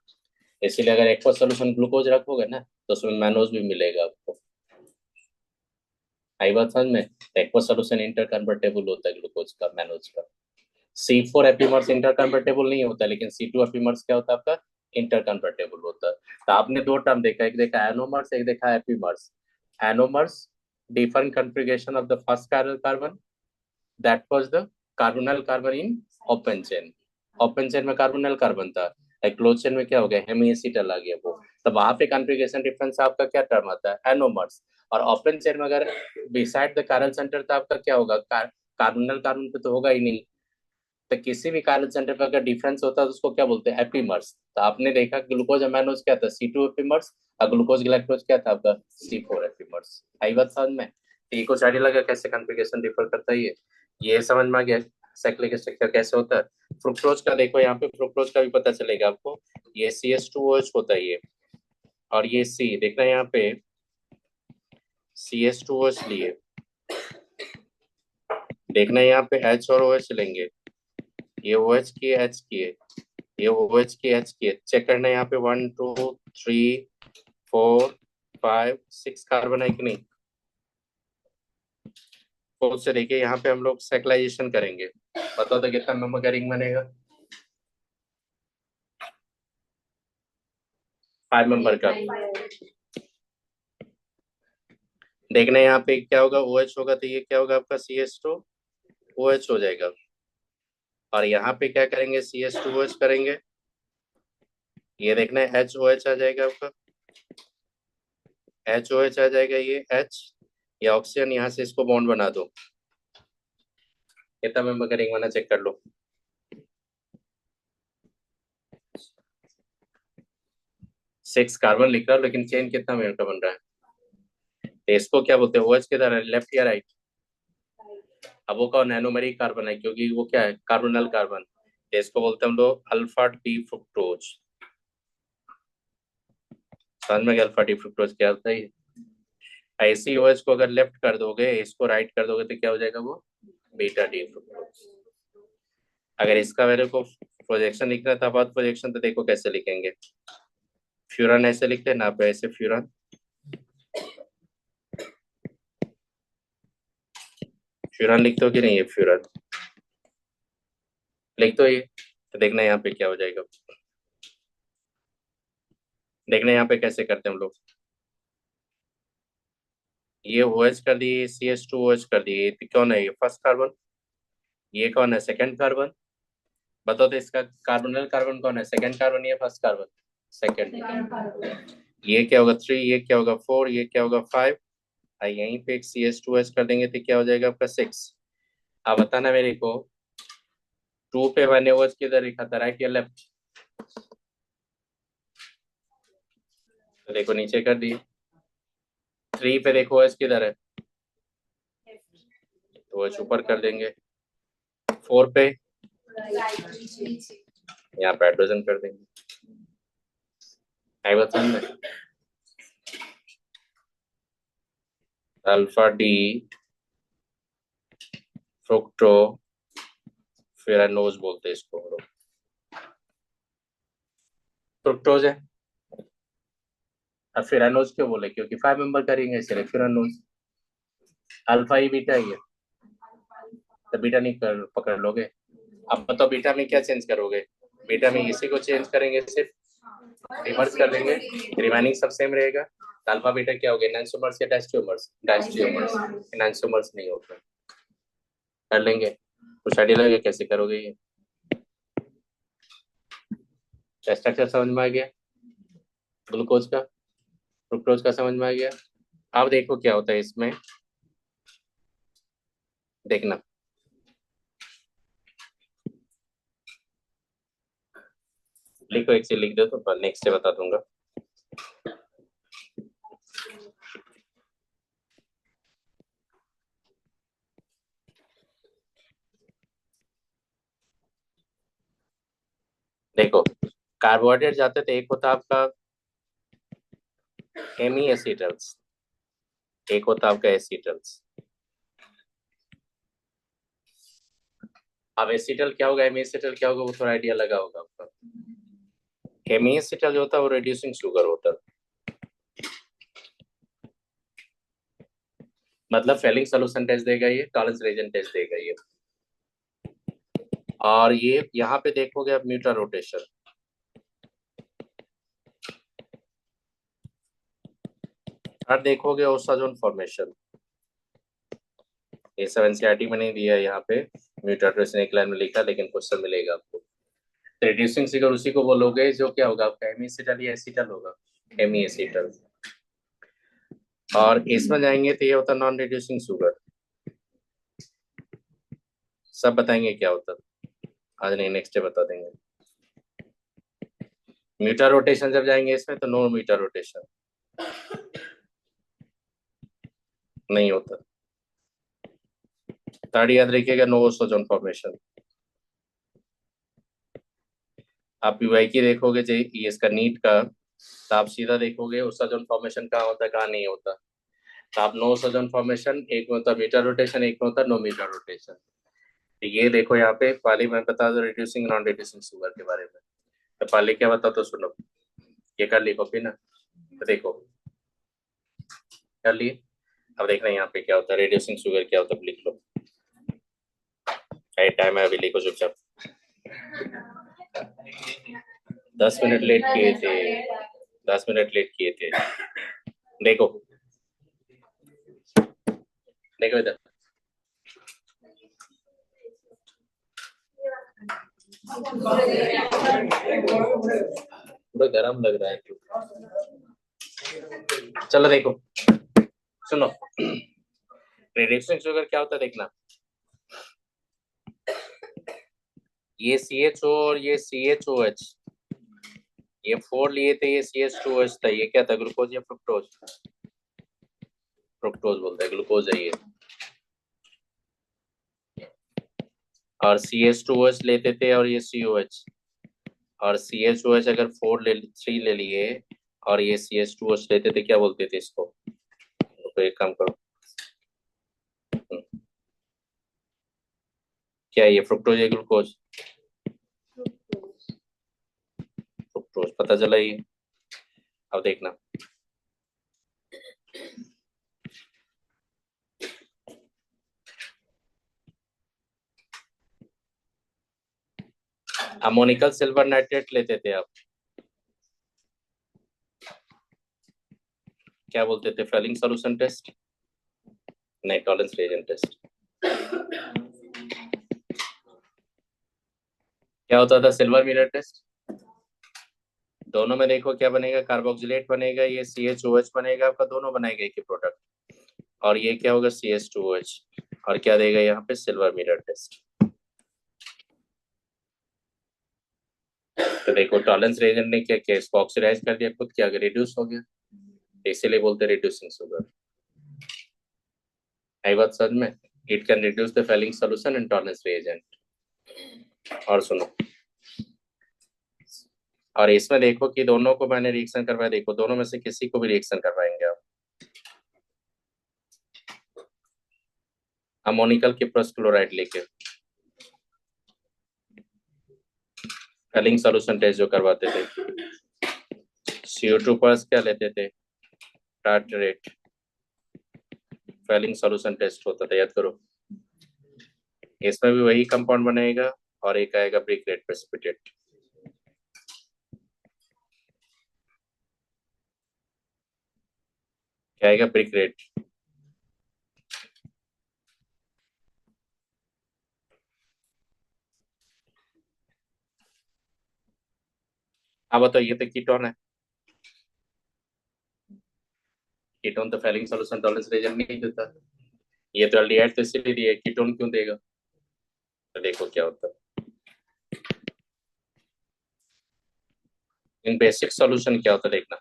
इसीलिए अगर एक्वस सोल्यूशन ग्लूकोज रखोगे ना, तो उसमें मैनोज भी मिलेगा आपको। आई बात समझ में। एक्वस सोल्यूशन इंटर कन्वर्टेबल होता है ग्लूकोज का, मैनोज का। C4 एपिमर्स इंटर कन्वर्टेबल नहीं होता, लेकिन C2 एपिमर्स क्या होता है आपका, इंटर कन्वर्टेबल होता है। तो आपने दो टर्म देखा, एक देखा एनोमर्स, एक देखा epimers. Anomers, different configuration of the first chiral carbon, that was the carbonyl carbon in open chain। Open chain में कार्बोनिल कार्बन था, क्लोज चेन में क्या हो गया, हेमीएसिटल आ गया वो। तो वहां पे कॉन्फ़िगरेशन डिफरेंस आपका क्या टर्म आता है, एनोमर्स। और ओपन चेन में अगर बिसाइड द chiral सेंटर तो आपका क्या होगा, कार्बोनिल कार्बन पे तो होगा ही नहीं। तो किसी भी chiral सेंटर पर अगर डिफरेंस होता है तो उसको क्या बोलते हैं, एपीमर्स। तो आपने देखा ग्लूकोज अमाइनोज क्या था, C2 एपीमर्स, और ग्लूकोज ग्लाइकोज क्या था आपका, C4 एपीमर्स। आई बात समझ में। तो ये कुछ आइडिया लगा कैसे कॉन्फ़िगरेशन डिफर करता है ये समझ में आ गया साइक्लिक स्ट्रक्चर कैसे होता है। फ्रुक्टोज का देखो, यहाँ पे फ्रुक्टोज का भी पता चलेगा आपको। ये CH2OH होता है ये, और ये C देखना यहाँ पे CH2OH लिए, देखना यहाँ पे H और OH लेंगे, ये OH की H की है, ये OH की H की है। चेक करना यहाँ पे 1 2 3 4 5 6 कार्बन है कि नहीं। फोर्थ से देखिए यहाँ पे हम लोग साइक्लाइजेशन करेंगे, बताओ तो कितना मेंबर का रिंग बनेगा, 5 मेंबर का। देखना यहाँ पे क्या होगा, OH होगा, तो ये क्या होगा आपका CH2OH हो जाएगा। और यहाँ पे क्या करेंगे, CH2OH करेंगे, ये देखना है HOH आ जाएगा आपका, HOH आ जाएगा, ये H, ये ऑक्सीजन, यहाँ से इसको बॉन्ड बना दो। कितना मेंबर का रिंग बना चेक कर लो। 6 कार्बन लिख रहा हूँ, लेकिन चेन कितना मेंबर का बन रहा है। तो इसको क्या बोलते हैं, OH किधर है, लेफ्ट या राइट। अब वो कौन एनोमेरिक कार्बन है, क्योंकि वो क्या है, कार्बोनल कार्बन। तो इसको बोलते हैं हम लोग अल्फा डी फ्रुक्टोज। समझ में गया अल्फा डी फ्रुक्टोज क्या होता है। ऐसी OH को अगर लेफ्ट कर दोगे, इसको राइट कर दोगे, तो क्या हो जाएगा वो, बीटा डी फ्रुक्टोज। अगर इसका मेरे को प्रोजेक्शन लिखना था, बाद प्रोजेक्शन, तो देखो कैसे लिखेंगे। फ्यूरन ऐसे लिखते हैं ना आप, ऐसे फ्यूरन, फ्यूरन लिखते हो कि नहीं, है फ्यूरन लिख दो ये। तो देखना यहाँ पे क्या हो जाएगा, देखना यहाँ पे कैसे करते हैं हम लोग। ये OH कर दिए, CH2OH कर दिए, तो कौन है ये, फर्स्ट कार्बन। ये कौन है, सेकंड कार्बन। बताओ तो इसका कार्बोनिल कार्बन कौन है, सेकंड कार्बन या फर्स्ट कार्बन, सेकंड। ये क्या होगा 3, ये क्या होगा 4, ये क्या होगा 5, और यहीं पे एक CH2OH कर देंगे तो क्या हो जाएगा आपका 6। अब बताना मेरे को 2 पे मैंने OH किधर लिखा था, राइट या लेफ्ट। तो देखो नीचे कर दिए। 3 पे देखो OH किधर है, तो OH ऊपर कर देंगे। 4 पे यहाँ पे हाइड्रोजन कर देंगे। आई बात समझ में। अल्फा डी फ्रुक्टो फेरानोज बोलते हैं इसको हम लोग, फ्रुक्टोज है। अब फेरानोज क्यों बोले, क्योंकि 5 मेंबर का रिंग है, इसलिए फेरानोज। अल्फा ही बीटा ही है, तो बीटा नहीं पकड़ लोगे। अब बताओ बीटा में क्या चेंज करोगे, बीटा में इसी को चेंज करेंगे, सिर्फ रिवर्स कर देंगे, रिमेनिंग सब सेम रहेगा। तो अल्फा बीटा क्या हो गया, एनांसोमर्स या डायस्टियोमर्स, डायस्टियोमर्स, एनांसोमर्स नहीं होता। कर लेंगे, कुछ आइडिया लगे कैसे करोगे ये, स्ट्रक्चर समझ में आ गया, ग्लूकोज का, फ्रुक्टोज का समझ में आ गया। अब देखो क्या होता है इसमें, देखना लिखो, एक से लिख दो तो नेक्स्ट से बता दूंगा। देखो कार्बोहाइड्रेट जाते थे, एक होता आपका हेमी एसिटल्स, एक होता आपका एसिटल्स। अब एसिटल क्या होगा, हेमी एसिटल क्या होगा, वो थोड़ा आइडिया लगा होगा आपका। हेमी एसिटल जो होता है वो रिड्यूसिंग शुगर होता है, मतलब फेलिंग सोल्यूशन टेस्ट देगा ये, टॉलरेंस रीजन टेस्ट देगा ये। और ये यहाँ पे देखोगे अब म्यूटा रोटेशन, और देखोगे ओसाजोन फॉर्मेशन। ये सब एनसीईआरटी में नहीं दिया है यहाँ पे, म्यूटा रोटेशन एक लाइन में लिखा, लेकिन क्वेश्चन मिलेगा आपको। रिड्यूसिंग शुगर उसी को बोलोगे जो क्या होगा आपका, हेमी एसिटल या एसिटल होगा, हेमी एसिटल। और इसमें जाएंगे तो ये होता है नॉन रिड्यूसिंग शुगर। सब बताएंगे क्या होता है, आज नहीं नेक्स्ट डे बता देंगे। म्यूटा रोटेशन जब जाएंगे इसमें तो नो म्यूटा रोटेशन नहीं होता। थर्ड याद रखिएगा, नो ओसोजोन फॉर्मेशन। आप यूआई की देखोगे जो ये इसका नीट का, तो आप सीधा देखोगे ओसोजोन फॉर्मेशन कहाँ होता है कहाँ नहीं होता। तो आप नो ओसोजोन फॉर्मेशन, एक में होता मीटर रोटेशन, एक में होता नो मीटर रोटेशन। तो ये देखो यहाँ पे पहले मैं बता दूं रिड्यूसिंग नॉन रिड्यूसिंग शुगर के बारे में। तो पहले क्या बता तो सुनो, ये कर ली कॉपी ना, तो देखो कर लिए। अब देखना यहाँ पे क्या होता है, रिड्यूसिंग शुगर क्या होता है, लिख लो। टाइम है अभी, लिखो चुपचाप। 10 मिनट लेट किए थे, 10 मिनट लेट किए थे। देखो देखो इधर, थोड़ा गर्म लग रहा है। चलो देखो सुनो, रिड्यूसिंग शुगर क्या होता है देखना। ये CHO और ये CHOH, ये 4 लिए थे, ये CH2H था, ये क्या था, ग्लूकोज या फ्रुक्टोज, फ्रुक्टोज बोलते हैं, ग्लूकोज है ये। और CH2OH लेते थे और ये COH, और CHOH अगर 3 ले लिए और ये CH2OH लेते थे, क्या बोलते थे इसको, तो एक काम करो, क्या है ये, फ्रुक्टोज या ग्लूकोज, फ्रुक्टोज पता चला ये। अब देखना अमोनिकल सिल्वर नाइट्रेट लेते थे आप, क्या बोलते थे, फेलिंग सॉल्यूशन टेस्ट, नहीं टॉलरेंस रिएजेंट टेस्ट। क्या होता था, सिल्वर मिरर टेस्ट। दोनों में देखो क्या बनेगा, कार्बोक्सिलेट बनेगा, ये CHOH बनेगा आपका, दोनों बनाएगा एक ही प्रोडक्ट। और ये क्या होगा, CH2OH, और क्या देगा यहाँ पे, सिल्वर मिरर टेस्ट। तो देखो टॉलरेंस रिएजेंट ने क्या किया, इसको ऑक्सीडाइज कर दिया, खुद क्या रिड्यूस हो गया, इसीलिए बोलते रिड्यूसिंग शुगर। आई बात समझ में, it can reduce the Fehling solution in Tollens reagent. और सुनो, और इसमें देखो कि दोनों को मैंने रिएक्शन करवाया, देखो दोनों में से किसी को भी रिएक्शन करवाएंगे आप। अमोनिकल किप्रस क्लोराइड लेके फेलिंग सॉल्यूशन टेस्ट जो करवाते थे, CO2 पर क्या लेते थे, टार्टरेट, फेलिंग सॉल्यूशन टेस्ट होता था, याद करो। इसमें भी वही कंपाउंड बनेगा, और एक आएगा ब्रिक रेट प्रेसिपिटेट। क्या आएगा, ब्रिक रेट। अब बताओ, ये तो कीटोन है, कीटोन तो फेलिंग सॉल्यूशन टॉलरेंस रिएजेंट नहीं देता, ये तो एल्डिहाइड तो इसीलिए दिया है, कीटोन क्यों देगा। तो देखो क्या होता है, इन बेसिक सॉल्यूशन क्या होता है देखना।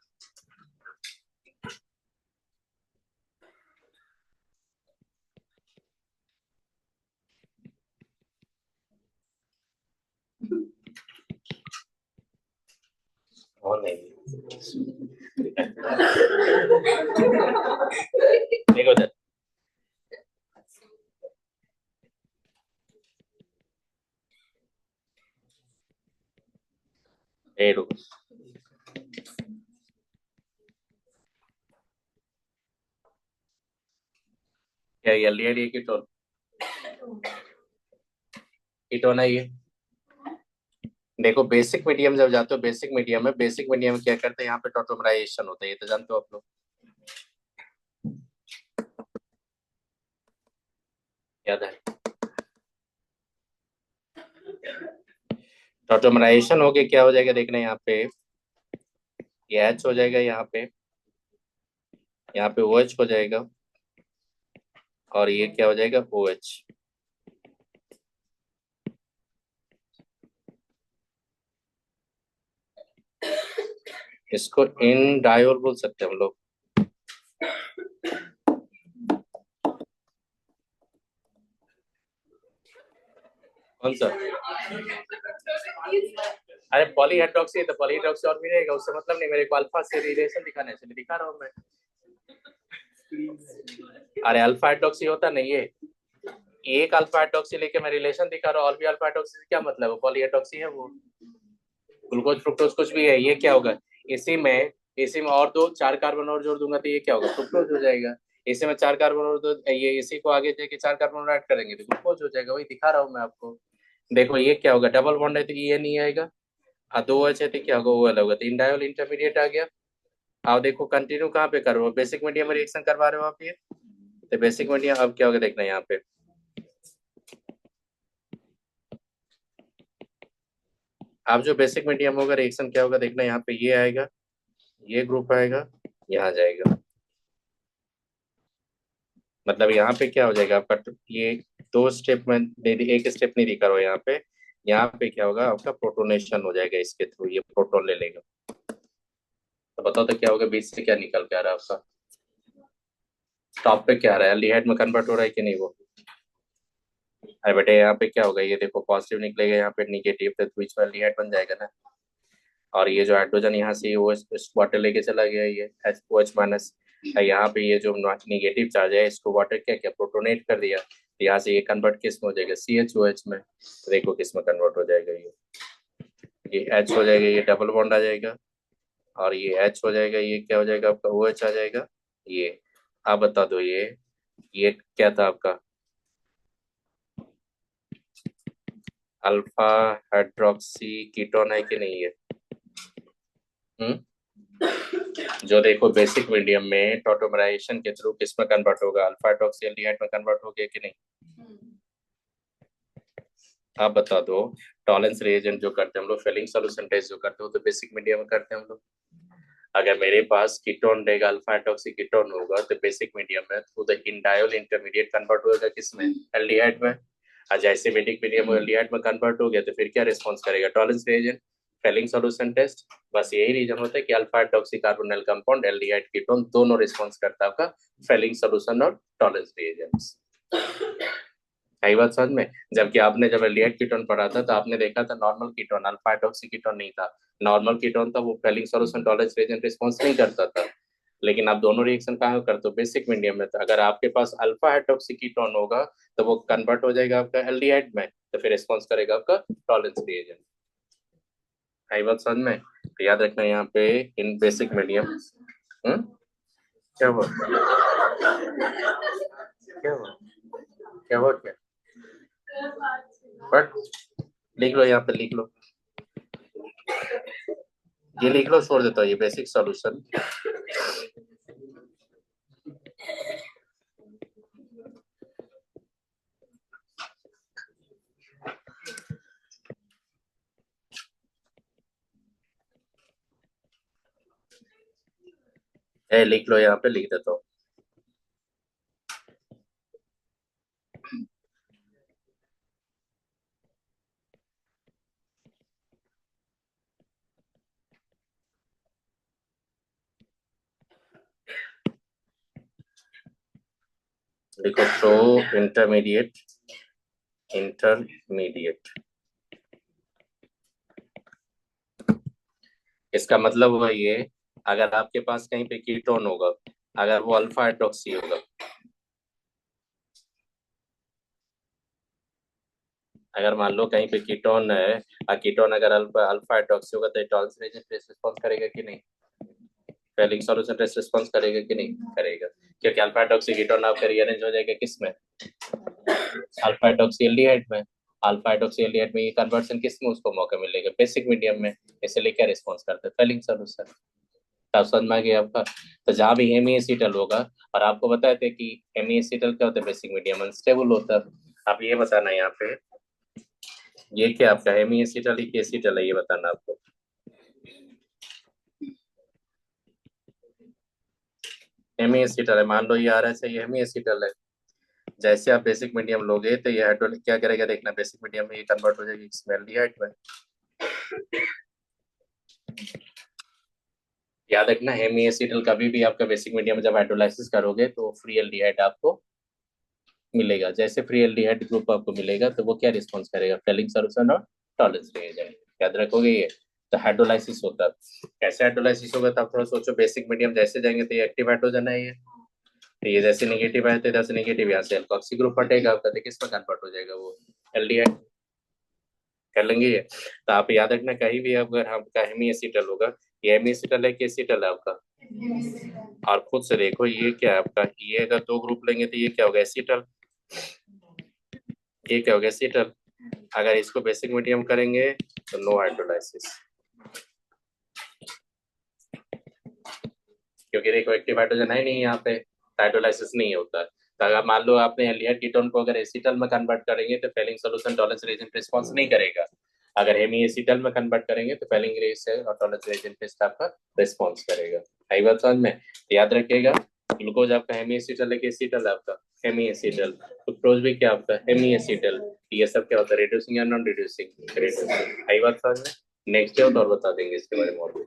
और नहीं देखो उधर ए रुको क्या ये एल्डिहाइड ये कीटोन कीटोन है ये। देखो बेसिक मीडियम जब जाते हो बेसिक मीडियम में क्या करते हैं यहाँ पे टॉटोमराइजेशन होता है, ये तो जानते हो आप लोग। याद है टॉटोमराइजेशन हो गया क्या हो जाएगा देखना यहाँ पे ये एच हो जाएगा यहाँ पे ओ एच हो जाएगा और ये क्या हो जाएगा ओ एच। इसको इन डायोल बोल सकते हैं हम लोग। कौन सा अरे पॉलीहाइड्रोक्सी है तो पॉलीहाइड्रोक्सी और भी रहेगा उससे मतलब नहीं, मेरे को अल्फा से रिलेशन दिखाने से दिखा रहा हूँ मैं। अरे अल्फा हाइड्रोक्सी होता नहीं है, एक अल्फा हाइड्रोक्सी लेके मैं रिलेशन दिखा रहा हूँ और भी अल्फा हाइड्रोक्सी से क्या मतलब है, पॉलीहाइड्रोक्सी है वो। ग्लूकोज फ्रुक्टोज कुछ भी है, ये क्या होगा इसी में और दो चार कार्बन और जोड़ दूंगा तो ये क्या होगा फ्रुक्टोज हो जाएगा। इसी में चार कार्बन और दो ये इसी को आगे जाके चार कार्बन ऐड करेंगे तो ग्लूकोज हो जाएगा, वही दिखा रहा हूँ मैं आपको। देखो ये क्या होगा डबल बॉन्ड है तो ये नहीं आएगा और दो एच है तो क्या होगा वो अलग होगा तो इंडायोल इंटरमीडिएट आ गया। अब देखो कंटिन्यू कहाँ पे कर रहे हो, बेसिक मीडियम में रिएक्शन करवा रहे हो आप ये तो बेसिक मीडियम अब क्या होगा देखना यहाँ पे अब जो बेसिक मीडियम होगा रिएक्शन क्या होगा देखना यहाँ पे ये आएगा ये ग्रुप आएगा यहाँ जाएगा मतलब यहाँ पे क्या हो जाएगा आपका ये दो स्टेप में एक स्टेप नहीं दिखा रहा यहाँ पे क्या होगा आपका प्रोटोनेशन हो जाएगा इसके थ्रू ये प्रोटोन ले लेगा। तो बताओ तो क्या होगा बीच से क्या निकल के आ रहा है आपका टॉप पे क्या आ रहा है एल्डिहाइड में कन्वर्ट हो रहा है कि नहीं वो। अरे बेटे यहाँ पे क्या होगा ये देखो पॉजिटिव निकलेगा यहाँ पे निगेटिव तो बीच में एल्डिहाइड बन जाएगा ना। और ये जो हाइड्रोजन यहाँ से वो इस वाटर लेके चला गया ये एच ओ एच माइनस यहाँ पे ये जो निगेटिव चार्ज है इसको वाटर क्या क्या प्रोटोनेट कर दिया तो यहाँ से ये कन्वर्ट किस में हो जाएगा सी एच ओ एच में तो देखो किस में कन्वर्ट हो जाएगा ये एच हो जाएगा ये डबल बॉन्ड आ जाएगा और ये एच हो जाएगा ये क्या हो जाएगा आपका ओ एच आ जाएगा ये। आप बता दो ये क्या था आपका अल्फा हाइड्रोक्सी कीटोन है कि नहीं है। जो देखो बेसिक मीडियम में टॉटोमराइजेशन के थ्रू किस में कन्वर्ट होगा अल्फा हाइड्रोक्सी एल्डिहाइड में कन्वर्ट हो गया कि नहीं। आप बता दो टॉलेंस रिएजेंट जो करते हैं हम लोग फिलिंग सॉल्यूशन टेस्ट जो करते हो तो बेसिक मीडियम में करते हैं हम लोग। अगर मेरे पास कीटोन रहेगा अल्फा हाइड्रोक्सी कीटोन होगा तो बेसिक मीडियम में through the enediol intermediate convert होगा किसमें एल्डिहाइड में। और जैसे बेसिक मीडियम एल्डिहाइड में कन्वर्ट हो गया तो फिर क्या रिस्पॉन्स करेगा Tollens reagent Fehling solution test. बस यही रीजन होता है कि alpha hydroxy carbonyl compound aldehyde ketone दोनों रिस्पॉन्स करता है आपका फेलिंग सॉल्यूशन और टॉलेंस रिएजेंट्स। सही बात समझ में। जबकि आपने जब एल्डिहाइड कीटोन पढ़ा था तो आपने देखा था normal ketone alpha hydroxy ketone नहीं था। नॉर्मल कीटोन था वो Fehling solution Tollens reagent response नहीं करता था। लेकिन आप दोनों रिएक्शन कहाँ करते हो बेसिक मीडियम में तो अगर आपके पास अल्फा हाइड्रोक्सी कीटोन होगा तो वो कन्वर्ट हो जाएगा आपका एल्डिहाइड में तो फिर रिस्पॉन्स करेगा आपका टॉलेंस रिएजेंट। सही बात समझ में। तो याद रखना यहाँ पे इन बेसिक मीडियम क्या हुआ क्या हुआ क्या हुआ क्या बट लिख लो यहाँ पे लिख लो ये लिख लो छोड़ देता हूँ ये बेसिक सॉल्यूशन। लिख लो यहाँ पे लिख देता हूँ लिखो तो इंटरमीडिएट इसका मतलब हुआ ये, अगर आपके पास कहीं पे कीटोन होगा, अगर वो अल्फा हाइड्रोक्सी होगा, अगर मान लो कहीं पे कीटोन है और कीटोन अगर अल्फा अल्फा हाइड्रोक्सी होगा तो टॉल्स रिएजेंट रिस्पॉन्स करेगा कि नहीं? फेलिंग सॉल्यूशन रिस्पॉन्स करेगा कि नहीं करेगा? क्योंकि अल्फा हाइड्रोक्सी कीटोन आपका रीअरेंज हो जाएगा किस में? अल्फा हाइड्रोक्सी एल्डिहाइड में। अल्फा हाइड्रोक्सी एल्डिहाइड में ये कन्वर्शन किस में उसको मौका मिलेगा? बेसिक मीडियम में। इसलिए क्या रिस्पॉन्स करते हैं? Fehling solution. आप समझ में आ गया आपका? तो जहां भी हेमीएसिटल होगा, और आपको बताए थे कि हेमीएसिटल क्या होता है? बेसिक मीडियम अनस्टेबल होता है। आप ये बताना यहाँ पे, ये क्या आपका हेमीएसिटल है कि एसिटल है, ये बताना आपको। हेमीएसिटल है, मान लो ये RS है, ये हेमीएसिटल है। जैसे आप बेसिक मीडियम लोगे तो ये हाइड्रोलिक क्या करेगा देखना, बेसिक मीडियम में ये कन्वर्ट हो जाएगी एल्डिहाइड में। याद रखना, हेमीएसिटल कभी भी आपका बेसिक मीडियम में जब हाइड्रोलाइसिस करोगे तो फ्री एल्डिहाइड आपको मिलेगा। जैसे फ्री एल्डिहाइड ग्रुप आपको मिलेगा तो वो क्या रिस्पॉन्स करेगा? फेलिंग सॉल्यूशन और टॉलरेंस रिएजेंट। याद रखोगे ये। तो हाइड्रोलाइसिस होता है, कैसे हाइड्रोलाइसिस होगा? तो आप थोड़ा सोचो, बेसिक मीडियम जैसे जाएंगे तो ये एक्टिव हाइड्रोजन है, ये तो ये जैसे नेगेटिव आए थे जैसे नेगेटिव यहाँ से एल्कोक्सी ग्रुप हटेगा आपका, तो किसमें कन्वर्ट हो जाएगा? वो एल्डिहाइड। कर लेंगे ये। तो आप याद रखना, कहीं भी अगर आपका हेमीएसिटल होगा, ये हेमीएसिटल है कि एसिटल है आपका? और खुद से देखो ये क्या है आपका, ये अगर दो ग्रुप लेंगे तो ये क्या होगा? एसिटल। ये क्या होगा? एसिटल। अगर इसको बेसिक मीडियम करेंगे तो नो हाइड्रोलाइसिस, क्योंकि देखो एक्टिव हाइड्रोजन है नहीं यहाँ पे, हाइड्रोलाइसिस नहीं होता। तो अगर मान लो आपने एल्डिहाइड कीटोन को अगर एसिटल में कन्वर्ट करेंगे तो Fehling solution Tollens reagent response नहीं करेगा। अगर हेमी एसिटल में कन्वर्ट करेंगे तो फेलिंग रेजेंट और टॉलरेंस रिएजेंट टेस्ट आपका रिस्पॉन्स करेगा। आई बात समझ में? तो याद रखिएगा, ग्लूकोज आपका हेमी एसिटल है कि एसिटल है आपका? Hemy acetal. फ्रुक्टोज भी क्या आपका? Hemiacetal. ये सब क्या होता है? रिड्यूसिंग या नॉन रिड्यूसिंग? रिड्यूसिंग। आई बात समझ में? नेक्स्ट डे और बता देंगे इसके बारे में और भी।